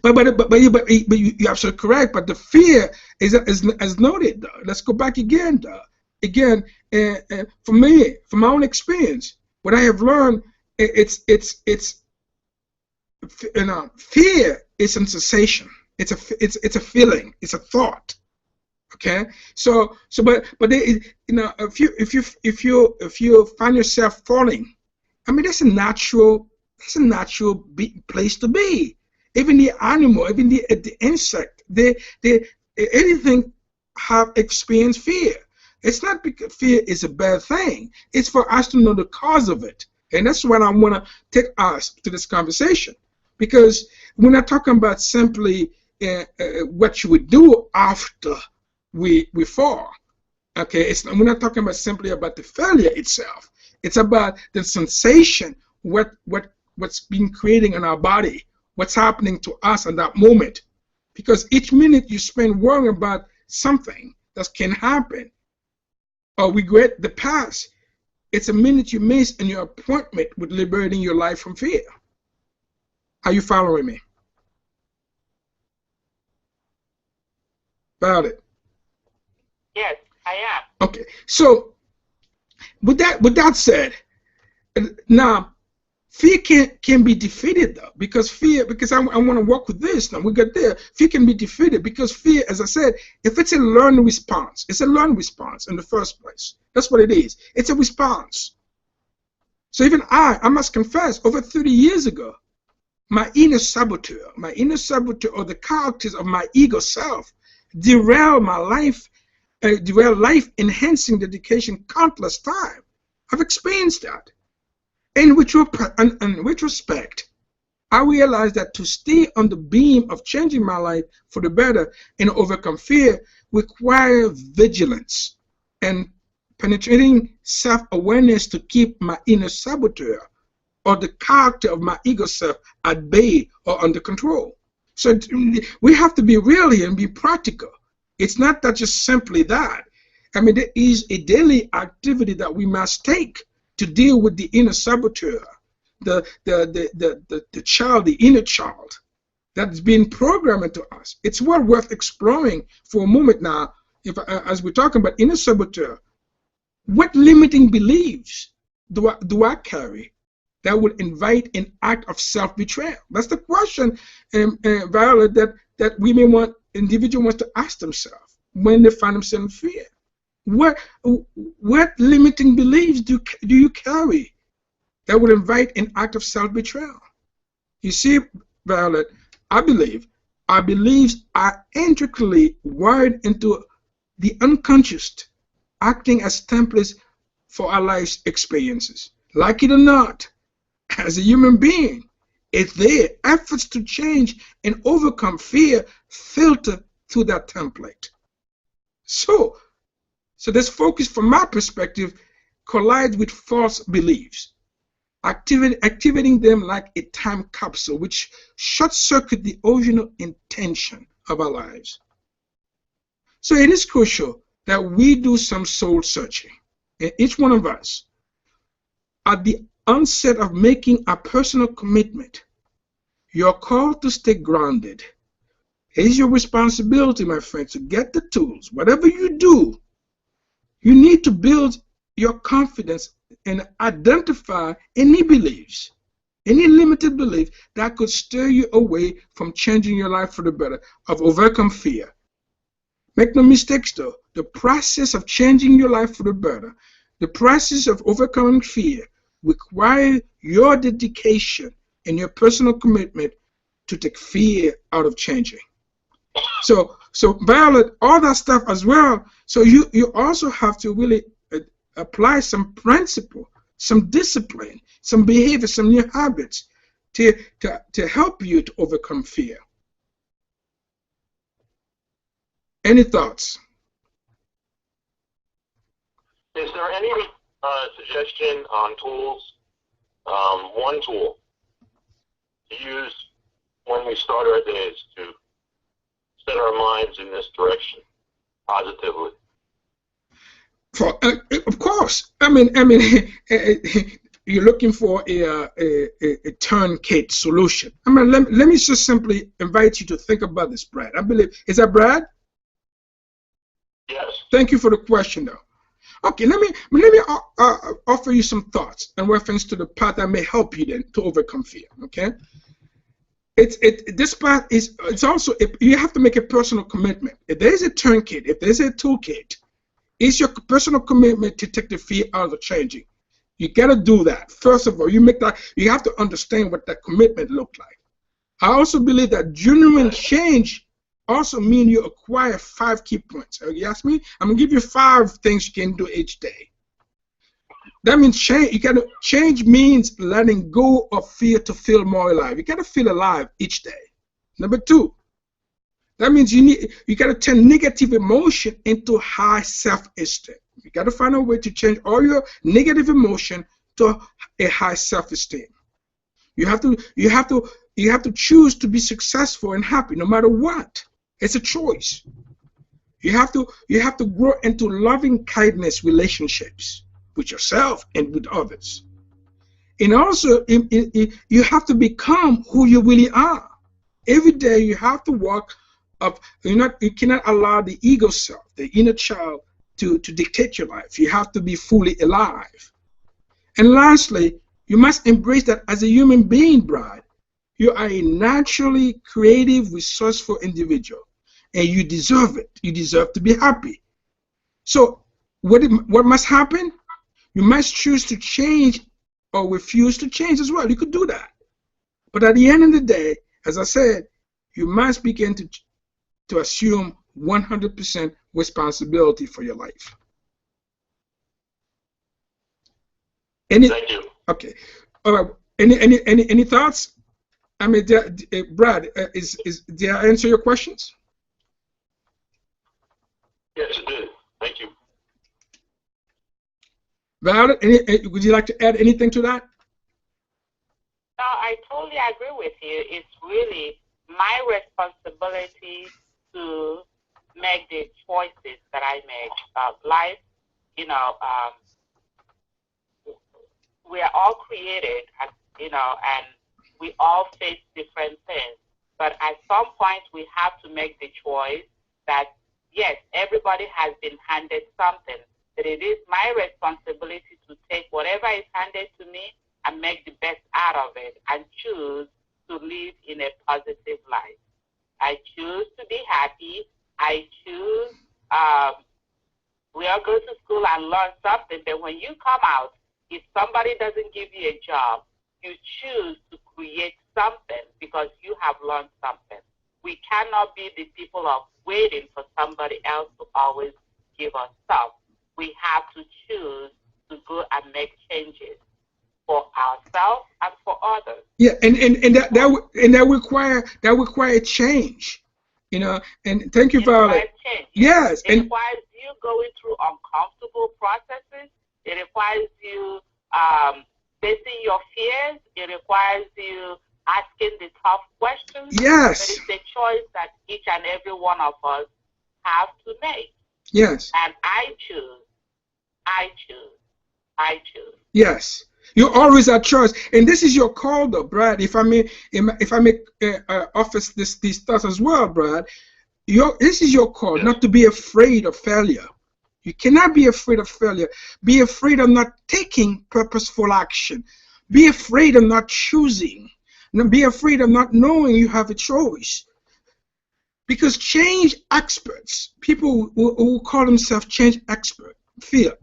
But you're absolutely correct. But the fear is as noted. Though. Let's go back again. Again, for me, from my own experience, what I have learned, fear is a sensation. It's a feeling. It's a thought. Okay. But if you find yourself falling, I mean that's a natural place to be. Even the animal, even the insect, anything have experienced fear. It's not because fear is a bad thing. It's for us to know the cause of it. And that's what I want to take us to this conversation. Because we're not talking about simply what you would do after we fall. Okay, we're not talking about simply about the failure itself. It's about the sensation, what's being created in our body, what's happening to us in that moment. Because each minute you spend worrying about something that can happen or regret the past, it's a minute you miss in your appointment with liberating your life from fear. Are you following me? About it? Yes, I am. Okay, so with that said, now fear can be defeated though, because I want to work with this now. We got there. Fear can be defeated because fear, as I said, if it's a learned response, it's a learned response in the first place. That's what it is. It's a response. So even I must confess, over 30 years ago, my inner saboteur, or the characters of my ego self, derail my life, derail life-enhancing dedication countless times. I've experienced that. In retrospect, I realized that to stay on the beam of changing my life for the better and overcome fear requires vigilance and penetrating self-awareness to keep my inner saboteur or the character of my ego self at bay or under control. So we have to be real here and be practical. It's not that just simply that. I mean, there is a daily activity that we must take to deal with the inner saboteur, the child, the inner child that's being programmed into us. It's well worth exploring for a moment now. As we're talking about inner saboteur, what limiting beliefs do I carry that would invite an act of self-betrayal? That's the question, Violet, that individual wants to ask themselves when they find themselves in fear. What limiting beliefs do you carry that would invite an act of self-betrayal? You see, Violet, I believe our beliefs are intricately wired into the unconscious, acting as templates for our life's experiences. Like it or not, as a human being, it's their efforts to change and overcome fear filter through that template. So this focus, from my perspective, collides with false beliefs, activating them like a time capsule, which short-circuit the original intention of our lives. So it is crucial that we do some soul searching. And each one of us, at the onset of making a personal commitment, you're called to stay grounded. It is your responsibility, my friend, to get the tools. Whatever you do, you need to build your confidence and identify any beliefs, any limited belief that could steer you away from changing your life for the better, of overcome fear. Make no mistakes though, the process of changing your life for the better, the process of overcoming fear requires your dedication and your personal commitment to take fear out of changing. So Violet, all that stuff as well. So you also have to really apply some principle, some discipline, some behavior, some new habits to help you to overcome fear. Any thoughts? Is there any suggestion on tools? One tool to use when we start our days to set our minds in this direction positively. Of course, I mean, you're looking for a turnkey solution. I mean, let me just simply invite you to think about this, Brad. I believe, is that Brad? Yes. Thank you for the question, though. Okay, let me offer you some thoughts in reference to the path that may help you then to overcome fear. Okay. This path is, it's also, you have to make a personal commitment. If there is a toolkit, if there's a toolkit, it's your personal commitment to take the fear out of changing. You got to do that. First of all, you have to understand what that commitment looks like. I also believe that genuine change also means you acquire 5 key points. You ask me? I'm going to give you 5 things you can do each day. That means change. Change means letting go of fear to feel more alive. You got to feel alive each day. Number 2, that means you got to turn negative emotion into high self-esteem. You got to find a way to change all your negative emotion to a high self-esteem. You have to choose to be successful and happy no matter what. It's a choice. You have to grow into loving kindness relationships with yourself and with others. And also, you have to become who you really are. Every day you have to walk up. You cannot allow the ego self, the inner child, to dictate your life. You have to be fully alive. And lastly, you must embrace that as a human being, Brad, you are a naturally creative, resourceful individual, and you deserve it. You deserve to be happy. So what must happen? You must choose to change or refuse to change as well. You could do that. But at the end of the day, as I said, you must begin to assume 100% responsibility for your life. Thank you. Okay. All right. Any thoughts? I mean, Brad, did I answer your questions? Yes, it did. Thank you. Val, would you like to add anything to that? No, I totally agree with you. It's really my responsibility to make the choices that I make. Life, you know, we are all created, you know, and we all face different things. But at some point, we have to make the choice that, yes, everybody has been handed something, but it is my responsibility to take whatever is handed to me and make the best out of it and choose to live in a positive life. I choose to be happy. I choose, we all go to school and learn something, but when you come out, if somebody doesn't give you a job, you choose to create something because you have learned something. We cannot be the people of waiting for somebody else to always give us stuff. We have to choose to go and make changes for ourselves and for others. Yeah, and that require change, you know. And thank you, Violet. Yes, it requires you going through uncomfortable processes. It requires you facing your fears. It requires you asking the tough questions. Yes. But it's a choice that each and every one of us have to make. Yes. And I choose. Yes. You always have choice, and this is your call, though, Brad. If I may offer these thoughts as well, Brad. This is your call, not to be afraid of failure. You cannot be afraid of failure. Be afraid of not taking purposeful action. Be afraid of not choosing. Be afraid of not knowing you have a choice. Because change experts, people who call themselves change experts, fear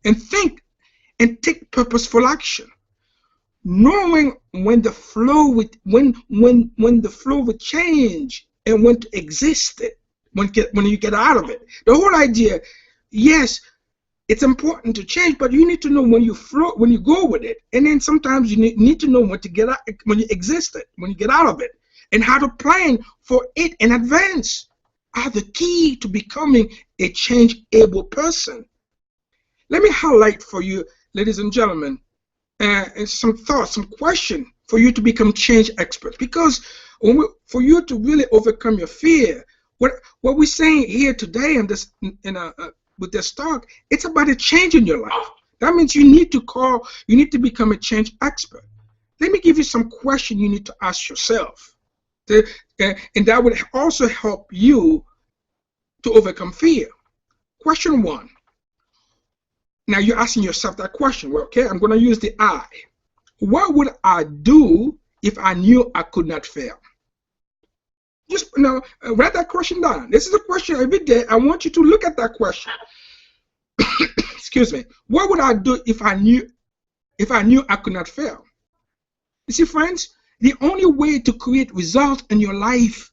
and think and take purposeful action, knowing when the flow with when the flow would change and when to exist it, when you get out of it. The whole idea, yes, it's important to change, but you need to know when you flow, when you go with it, and then sometimes you need to know when to get out, when you exist it, when you get out of it, and how to plan for it in advance are the key to becoming a change-able person. Let me highlight for you, ladies and gentlemen, some thoughts, some questions for you to become change experts. Because for you to really overcome your fear, what we're saying here today in this, with this talk, it's about a change in your life. That means you need to become a change expert. Let me give you some questions you need to ask yourself, and that would also help you to overcome fear. Question 1. Now you're asking yourself that question. Well, okay, I'm going to use the I. What would I do if I knew I could not fail? Just write that question down. This is a question every day. I want you to look at that question. Excuse me. What would I do if I knew I could not fail? You see, friends, the only way to create results in your life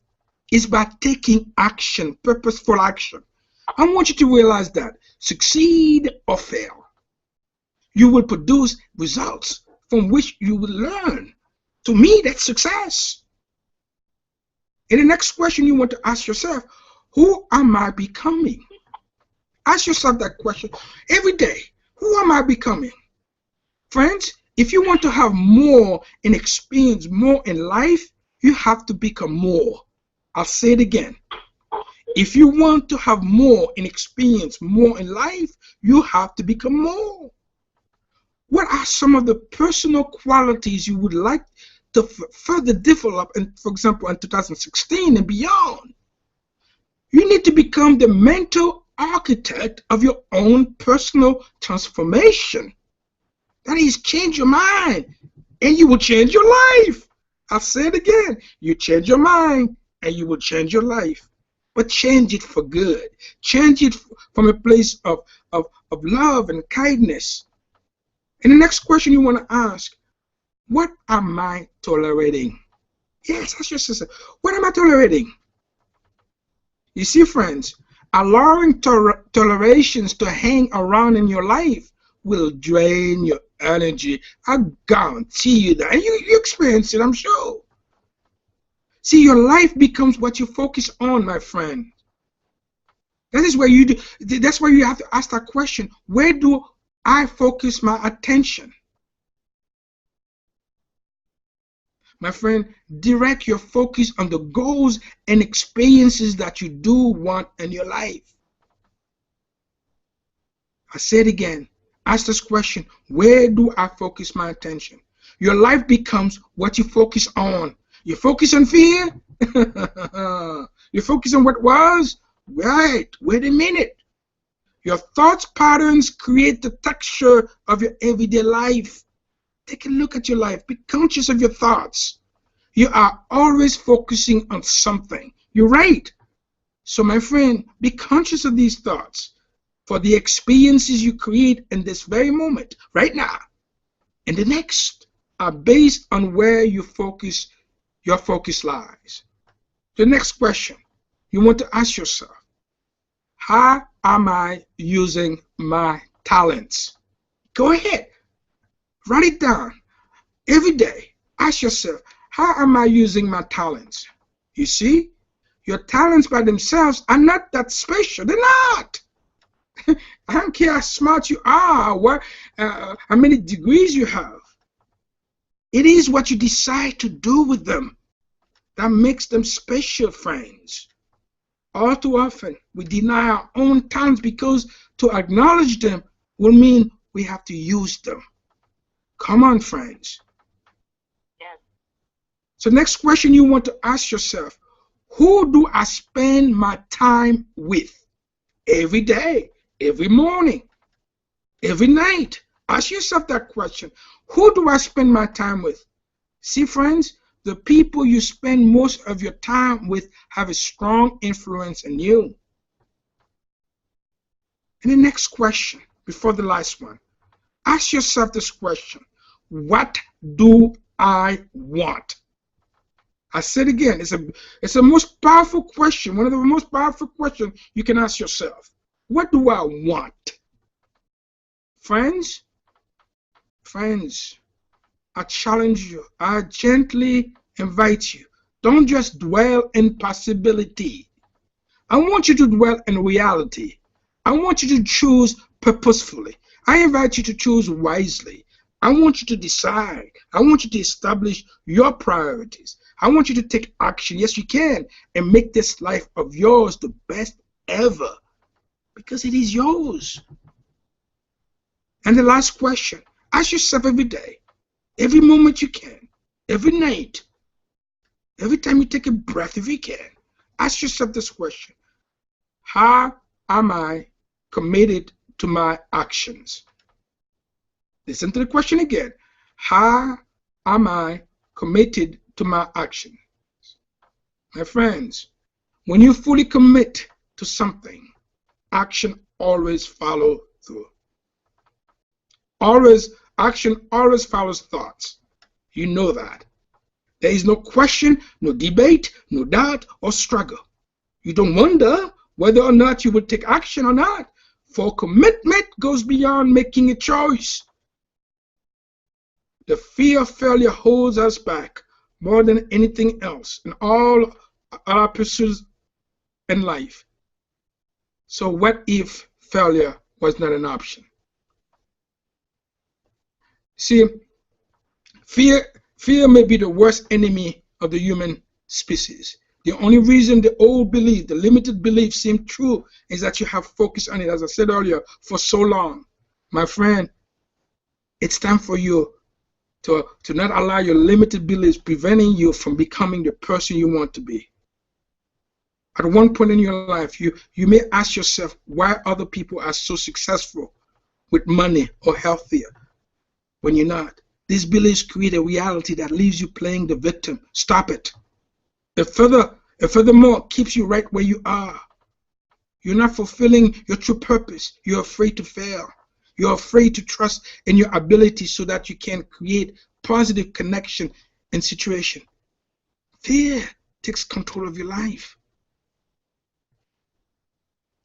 is by taking action, purposeful action. I want you to realize that succeed or fail, you will produce results from which you will learn. To me, that's success. And the next question you want to ask yourself, who am I becoming? Ask yourself that question every day. Who am I becoming? Friends, if you want to have more and experience more in life, you have to become more. I'll say it again. If you want to have more and experience more in life, you have to become more. What are some of the personal qualities you would like to further develop, for example, in 2016 and beyond? You need to become the mental architect of your own personal transformation. That is, change your mind and you will change your life. I'll say it again. You change your mind and you will change your life. But change it for good. Change it from a place of love and kindness. And the next question you want to ask, what am I tolerating? Yes, ask yourself, what am I tolerating? You see, friends, allowing tolerations to hang around in your life will drain your energy. I guarantee you that. And you experience it, I'm sure. See, your life becomes what you focus on, my friend. That is where that's where you have to ask that question. Where do I focus my attention? My friend, direct your focus on the goals and experiences that you do want in your life. I say it again. Ask this question. Where do I focus my attention? Your life becomes what you focus on. You focus on fear? You focus on what was? Right. Wait a minute. Your thoughts patterns create the texture of your everyday life. Take a look at your life. Be conscious of your thoughts. You are always focusing on something. You're right. So, my friend, be conscious of these thoughts. For the experiences you create in this very moment, right now, and the next, are based on where your focus lies. The next question you want to ask yourself: how am I using my talents? Go ahead. Write it down. Every day, ask yourself, how am I using my talents? You see, your talents by themselves are not that special. They're not. I don't care how smart you are, how many degrees you have. It is what you decide to do with them that makes them special, friends. All too often, we deny our own talents because to acknowledge them will mean we have to use them. Come on, friends. Yes. So next question you want to ask yourself: who do I spend my time with? Every day, every morning, every night. Ask yourself that question. Who do I spend my time with? See, friends, the people you spend most of your time with have a strong influence on you. And the next question, before the last one, ask yourself this question: what do I want? I said again, it's a most powerful question, one of the most powerful questions you can ask yourself. What do I want? Friends, I challenge you, I gently invite you, don't just dwell in possibility. I want you to dwell in reality. I want you to choose purposefully. I invite you to choose wisely. I want you to decide. I want you to establish your priorities. I want you to take action. Yes, you can. And make this life of yours the best ever. Because it is yours. And the last question. Ask yourself every day. Every moment you can. Every night. Every time you take a breath, if you can. Ask yourself this question. How am I committed to my actions? Listen to the question again. How am I committed to my actions? My friends, when you fully commit to something, action always follows through. Action always follows thoughts. You know that. There is no question, no debate, no doubt or struggle. You don't wonder whether or not you will take action or not. For commitment goes beyond making a choice. The fear of failure holds us back more than anything else in all our pursuits in life. So what if failure was not an option? See, fear may be the worst enemy of the human species. The only reason the old belief, the limited belief seem true is that you have focused on it, as I said earlier, for so long. My friend, it's time for you to not allow your limited beliefs preventing you from becoming the person you want to be. At one point in your life, you may ask yourself why other people are so successful with money or healthier when you're not. These beliefs create a reality that leaves you playing the victim. Stop it. It furthermore keeps you right where you are. You're not fulfilling your true purpose. You're afraid to fail. You're afraid to trust in your ability so that you can create positive connection and situation. Fear takes control of your life.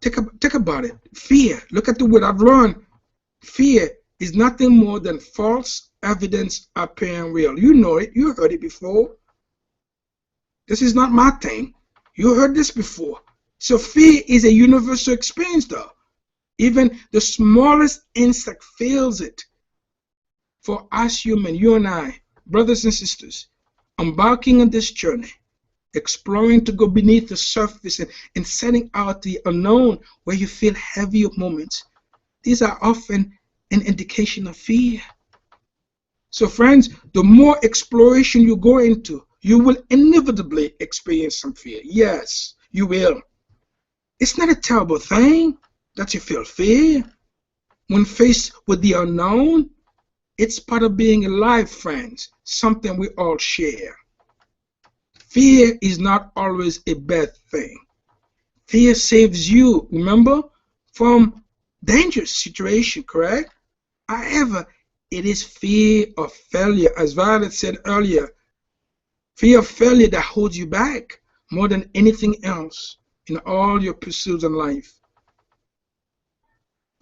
Think about it. Fear. Look at the word I've learned. Fear is nothing more than false evidence appearing real. You know it. You heard it before. This is not my thing. You heard this before. So fear is a universal experience, though. Even the smallest insect feels it. For us human, you and I, brothers and sisters, embarking on this journey, exploring to go beneath the surface and setting out the unknown where you feel heavy of moments, these are often an indication of fear. So friends, the more exploration you go into, you will inevitably experience some fear. Yes, you will. It's not a terrible thing that you feel fear. When faced with the unknown, it's part of being alive, friends, something we all share. Fear is not always a bad thing. Fear saves you, remember, from dangerous situation, correct? However, it is fear of failure, as Violet said earlier, fear of failure that holds you back more than anything else in all your pursuits in life.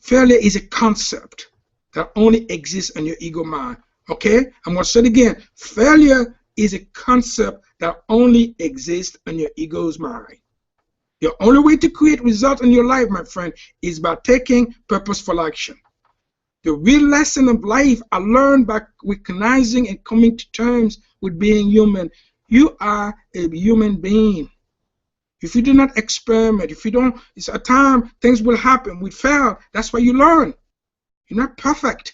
Failure is a concept that only exists in your ego mind. Okay? I'm going to say it again. Failure is a concept that only exists in your ego's mind. The only way to create results in your life, my friend, is by taking purposeful action. The real lesson of life I learned by recognizing and coming to terms with being human. You are a human being. If you do not experiment, if you don't, it's a time things will happen. We fail. That's why you learn. You're not perfect.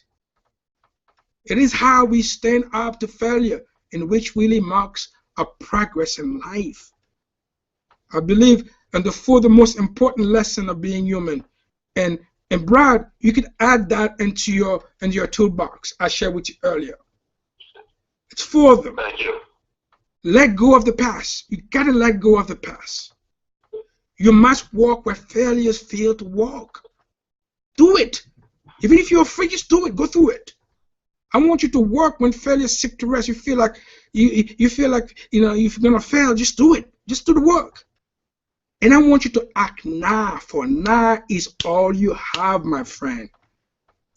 It is how we stand up to failure in which really marks our progress in life. I believe and the most important lesson of being human. And Brad, you could add that into your toolbox I shared with you earlier. It's 4 of them. Thank you. Let go of the past. You gotta let go of the past. You must walk where failures fail to walk. Do it. Even if you're afraid, just do it. Go through it. I want you to work when failures seek to rest. You feel like you feel like if you're gonna fail, just do it. Just do the work. And I want you to act now, for now is all you have, my friend.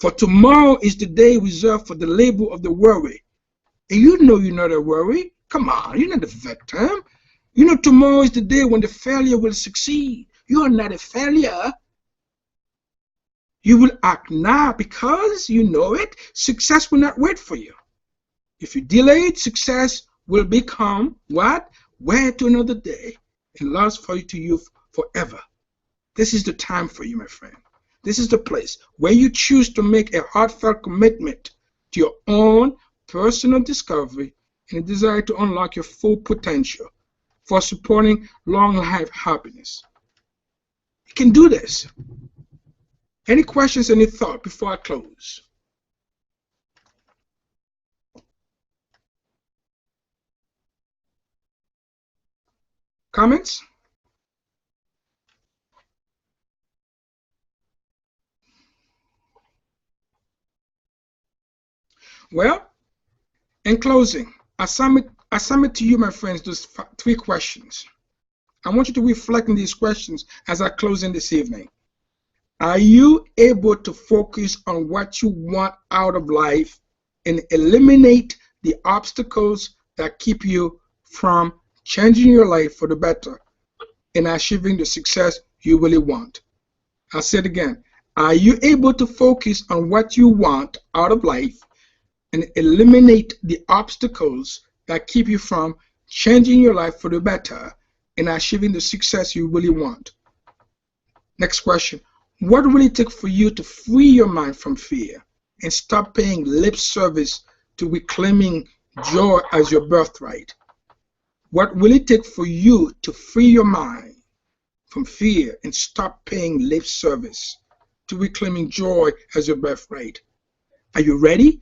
For tomorrow is the day reserved for the labor of the worry. And you know you're not a worry. Come on, you're not a victim. You know tomorrow is the day when the failure will succeed. You are not a failure. You will act now because you know it. Success will not wait for you. If you delay it, success will become what? Wait to another day and last for you forever. This is the time for you, my friend. This is the place where you choose to make a heartfelt commitment to your own personal discovery and a desire to unlock your full potential for supporting long life happiness. You can do this. Any questions, any thought before I close? Comments? Well, in closing, I submit to you, my friends, those 3 questions. I want you to reflect on these questions as I close in this evening. Are you able to focus on what you want out of life and eliminate the obstacles that keep you from changing your life for the better and achieving the success you really want? I'll say it again. Are you able to focus on what you want out of life and eliminate the obstacles that keep you from changing your life for the better and achieving the success you really want? Next question. What will it take for you to free your mind from fear and stop paying lip service to reclaiming joy as your birthright? What will it take for you to free your mind from fear and stop paying lip service to reclaiming joy as your birthright? Are you ready?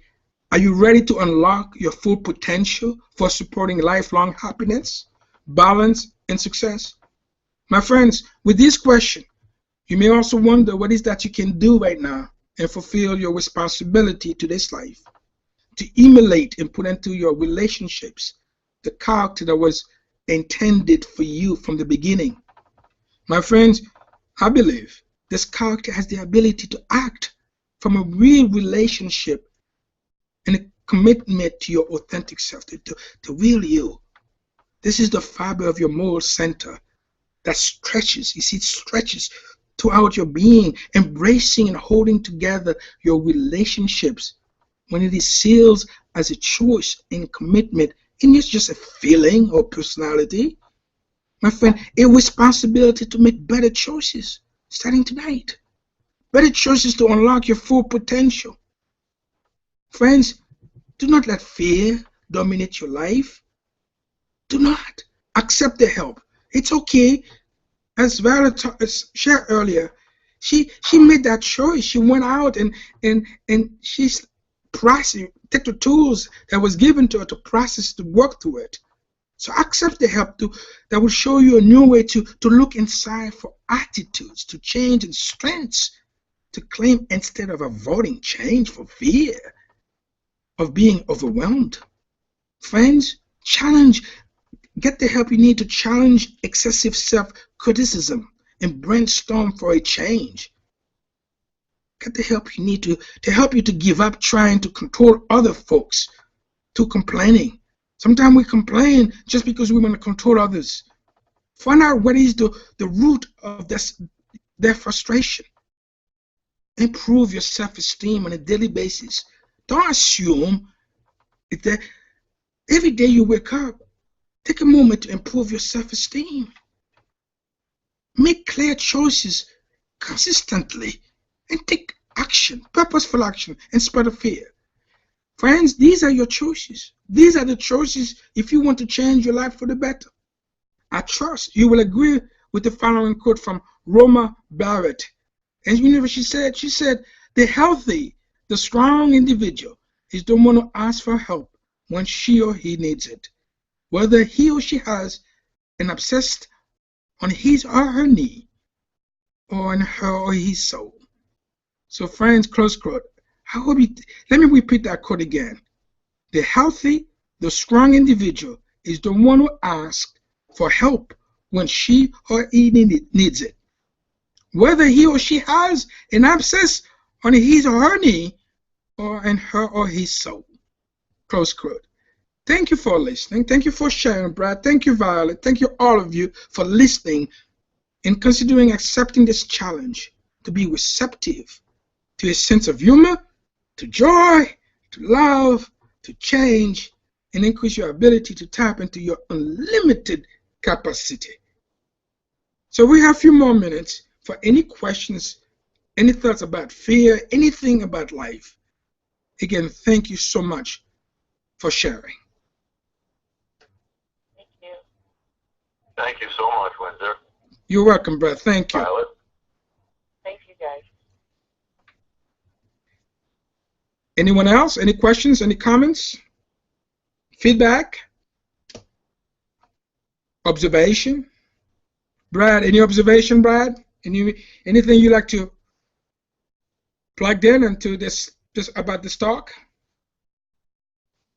Are you ready to unlock your full potential for supporting lifelong happiness, balance, and success? My friends, with this question, you may also wonder what is that you can do right now and fulfill your responsibility to this life, to emulate and put into your relationships the character that was intended for you from the beginning. My friends, I believe this character has the ability to act from a real relationship and a commitment to your authentic self, to real you. This is the fiber of your moral center that stretches, you see, it stretches throughout your being, embracing and holding together your relationships when it is sealed as a choice and commitment. And it's just a feeling or personality. My friend, a responsibility to make better choices starting tonight. Better choices to unlock your full potential. Friends, do not let fear dominate your life. Do not accept the help. It's okay. As Violet shared earlier, she made that choice. She went out and she's processing, take the tools that was given to her to process, to work through it. So accept the help that will show you a new way to look inside for attitudes, to change and strengths, to claim instead of avoiding change for fear of being overwhelmed. Friends, get the help you need to challenge excessive self-criticism and brainstorm for a change. Get the help you need to help you to give up trying to control other folks, to complaining. Sometimes we complain just because we want to control others. Find out what is the root of their frustration. Improve your self-esteem on a daily basis. Don't assume that every day you wake up, take a moment to improve your self-esteem. Make clear choices consistently and take action, purposeful action, in spite of fear. Friends, these are your choices. These are the choices if you want to change your life for the better. I trust you will agree with the following quote from Roma Barrett. And you know what she said? She said, the healthy, the strong individual is the one who asks for help when she or he needs it, whether he or she has an obsessed on his or her knee or in her or his soul. So friends, close quote. Let me repeat that quote again. The healthy, the strong individual is the one who asks for help when she or he needs it, whether he or she has an abscess on his or her knee or in her or his soul. Close quote. Thank you for listening. Thank you for sharing, Brad. Thank you, Violet. Thank you, all of you, for listening and considering accepting this challenge to be receptive to a sense of humor, to joy, to love, to change, and increase your ability to tap into your unlimited capacity. So we have a few more minutes for any questions, any thoughts about fear, anything about life. Again, thank you so much for sharing. Thank you. Thank you so much, Windsor. You're welcome, Brad. Thank you. Violet. Thank you, guys. Anyone else? Any questions? Any comments? Feedback? Observation? Brad, any observation, Brad? Anything you like to plug in into this about this talk?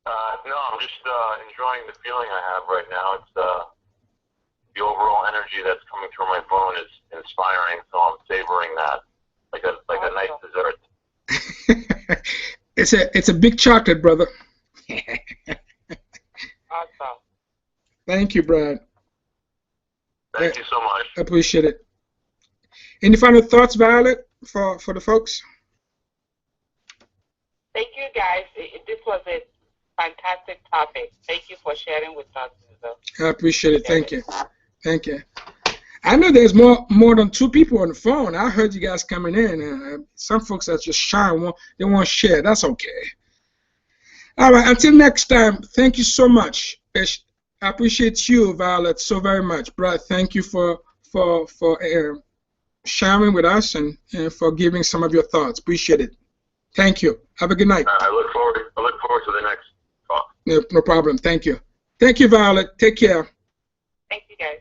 No, I'm just enjoying the feeling I have right now. It's the overall energy that's coming through my phone is inspiring, so I'm savoring that like a nice dessert. It's a big chocolate, brother. Awesome. Thank you, Brad. Thank you so much. I appreciate it. Any final thoughts, Violet, for the folks? Thank you, guys. This was a fantastic topic. Thank you for sharing with us. I appreciate it. Thank you. Thank you. I know there's more than 2 people on the phone. I heard you guys coming in. Some folks are just shy. They want to share. That's okay. All right. Until next time, thank you so much. I appreciate you, Violet, so very much. Brad, thank you for sharing with us and for giving some of your thoughts. Appreciate it. Thank you. Have a good night. I look forward to the next talk. No problem. Thank you. Thank you, Violet. Take care. Thank you, guys.